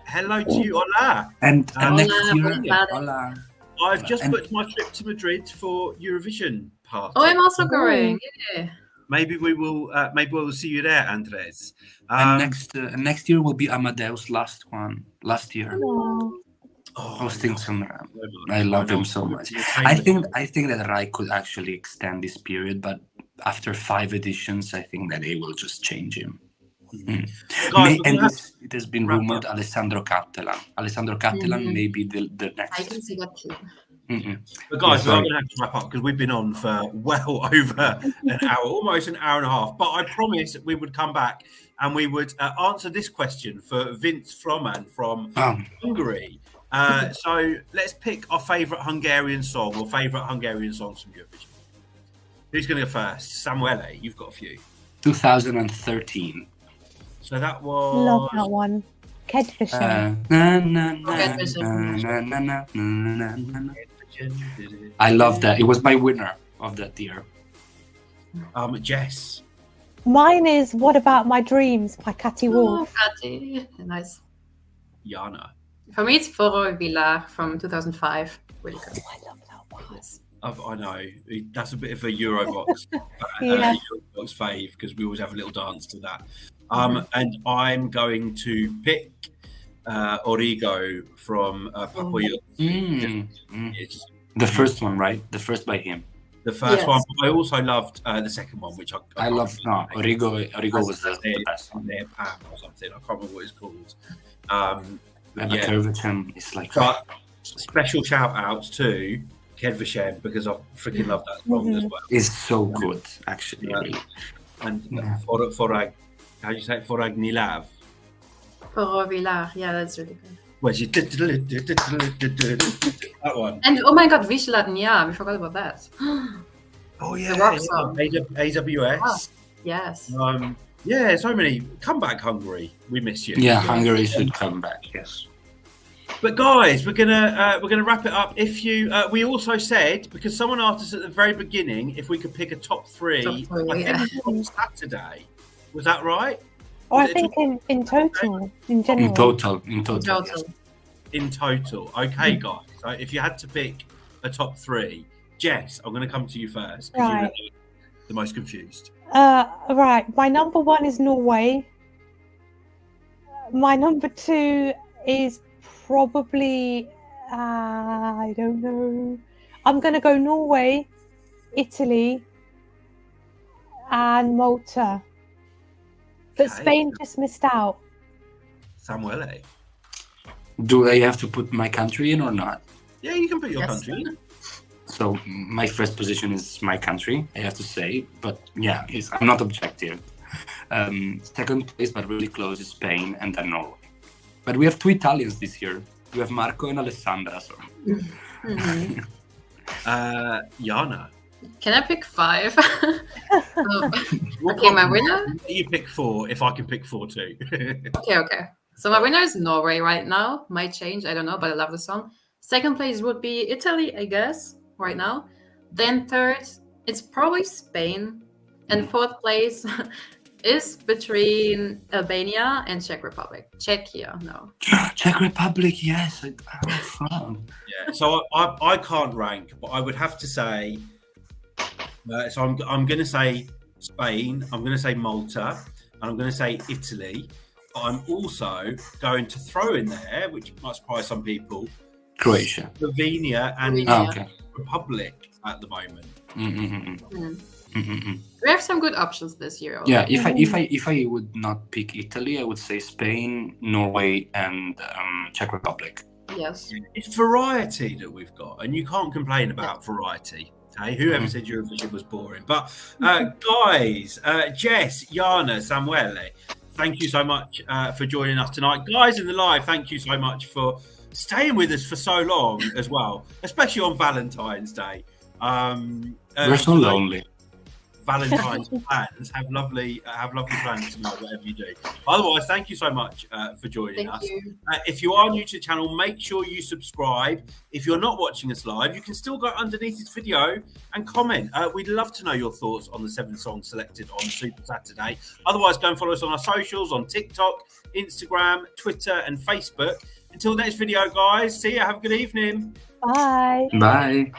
[SPEAKER 1] hello to you, hola.
[SPEAKER 3] And next year, hola.
[SPEAKER 1] I've just booked my trip to Madrid for Eurovision party.
[SPEAKER 4] Oh, I'm also going. Yeah.
[SPEAKER 1] Maybe we will. Maybe we'll see you there, Andres.
[SPEAKER 3] And next year will be Amadeus' last year. Hosting Sanremo. I love him so much. I think that Rai could actually extend this period, but after 5 editions, I think that they will just change him.
[SPEAKER 1] Guys,
[SPEAKER 3] it has been rumored Alessandro Cattelan may be the next.
[SPEAKER 4] I can see that too.
[SPEAKER 1] But guys, we're going to have to wrap up because we've been on for well over an hour, almost an hour and a half. But I promised we would come back and we would answer this question for Vince Froman from Hungary. So let's pick our favourite Hungarian song or favourite Hungarian songs from Eurovision. Who's going to go first? Samuele, you've got a few.
[SPEAKER 3] 2013.
[SPEAKER 1] So that was...
[SPEAKER 2] Love that one. Kedvision.
[SPEAKER 3] I love that. It was my winner of that year.
[SPEAKER 1] Jess.
[SPEAKER 2] Mine is What About My Dreams by Catty Wolf.
[SPEAKER 4] Catty. Nice.
[SPEAKER 1] Jana.
[SPEAKER 4] For me, it's Foro Villa from 2005. Really good.
[SPEAKER 2] I love that one.
[SPEAKER 1] I know. That's a bit of a Eurovoxx, Eurovoxx fave because we always have a little dance to that. And I'm going to pick Origo from Papua.
[SPEAKER 3] The first one, right? The first by him.
[SPEAKER 1] The first one. But I also loved the second one, which I
[SPEAKER 3] loved. No, Origo was the best one.
[SPEAKER 1] Pam or something. I can't remember what it's called.
[SPEAKER 3] Kervichem is like.
[SPEAKER 1] But special shout outs to Kedvishem because I freaking love that song as well.
[SPEAKER 3] It's so good, actually. Really.
[SPEAKER 1] And Forag, how do you say it? Foragnilav.
[SPEAKER 4] Forovilar, yeah, that's really good.
[SPEAKER 1] That one.
[SPEAKER 4] And oh my god, Vishlatnia, we forgot about that.
[SPEAKER 1] Oh yeah, AWS.
[SPEAKER 4] Oh, yes.
[SPEAKER 1] Yeah, so many. Come back, Hungary. We miss you.
[SPEAKER 3] Yeah, Hungary should come back. Yes.
[SPEAKER 1] But guys, we're gonna wrap it up. If you, we also said because someone asked us at the very beginning if we could pick a top three. I think on Saturday. Was that right?
[SPEAKER 2] Oh, I think in total, in general.
[SPEAKER 3] In total. Yes.
[SPEAKER 1] In total. Okay, guys. So if you had to pick a top three, Jess, I'm going to come to you first because you're the most confused.
[SPEAKER 2] Right. My number one is Norway. My number two is probably I don't know. I'm going to go Norway, Italy, and Malta. But Spain just missed out.
[SPEAKER 1] Samuele.
[SPEAKER 3] Do I have to put my country in or not?
[SPEAKER 1] Yeah, you can put your country in.
[SPEAKER 3] So my first position is my country, I have to say. But yeah, I'm not objective. Second place, but really close, is Spain and then Norway. But we have 2 Italians this year. We have Marco and Alessandra. So.
[SPEAKER 1] Jana.
[SPEAKER 4] Can I pick 5? Okay, my winner?
[SPEAKER 1] You pick 4 if I can pick 4 too.
[SPEAKER 4] Okay. So my winner is Norway right now. Might change, I don't know, but I love the song. Second place would be Italy, I guess, right now. Then third, it's probably Spain. And fourth place is between Albania and Czech Republic. Czechia, no.
[SPEAKER 3] Czech Republic, yes. Fun.
[SPEAKER 1] Yeah. So I can't rank, but I would have to say. So I'm going to say Spain. I'm going to say Malta, and I'm going to say Italy. But I'm also going to throw in there, which might surprise some people,
[SPEAKER 3] Croatia,
[SPEAKER 1] Slovenia, and Republic at the moment.
[SPEAKER 4] We have some good options this year.
[SPEAKER 3] Yeah, if I would not pick Italy, I would say Spain, Norway, and Czech Republic.
[SPEAKER 4] Yes,
[SPEAKER 1] it's variety that we've got, and you can't complain about variety. Okay, whoever said Eurovision was boring? But guys, Jess, Jana, Samuele, thank you so much for joining us tonight. Guys in the live, thank you so much for staying with us for so long as well, especially on Valentine's Day.
[SPEAKER 3] We're so lonely.
[SPEAKER 1] Valentine's plans. Have lovely plans tonight, whatever you do. Otherwise, thank you so much for joining us. If you are new to the channel, make sure you subscribe. If you're not watching us live, you can still go underneath this video and comment. We'd love to know your thoughts on the 7 songs selected on Super Saturday. Otherwise, go and follow us on our socials, on TikTok, Instagram, Twitter, and Facebook. Until next video, guys. See you. Have a good evening.
[SPEAKER 2] Bye.
[SPEAKER 3] Bye.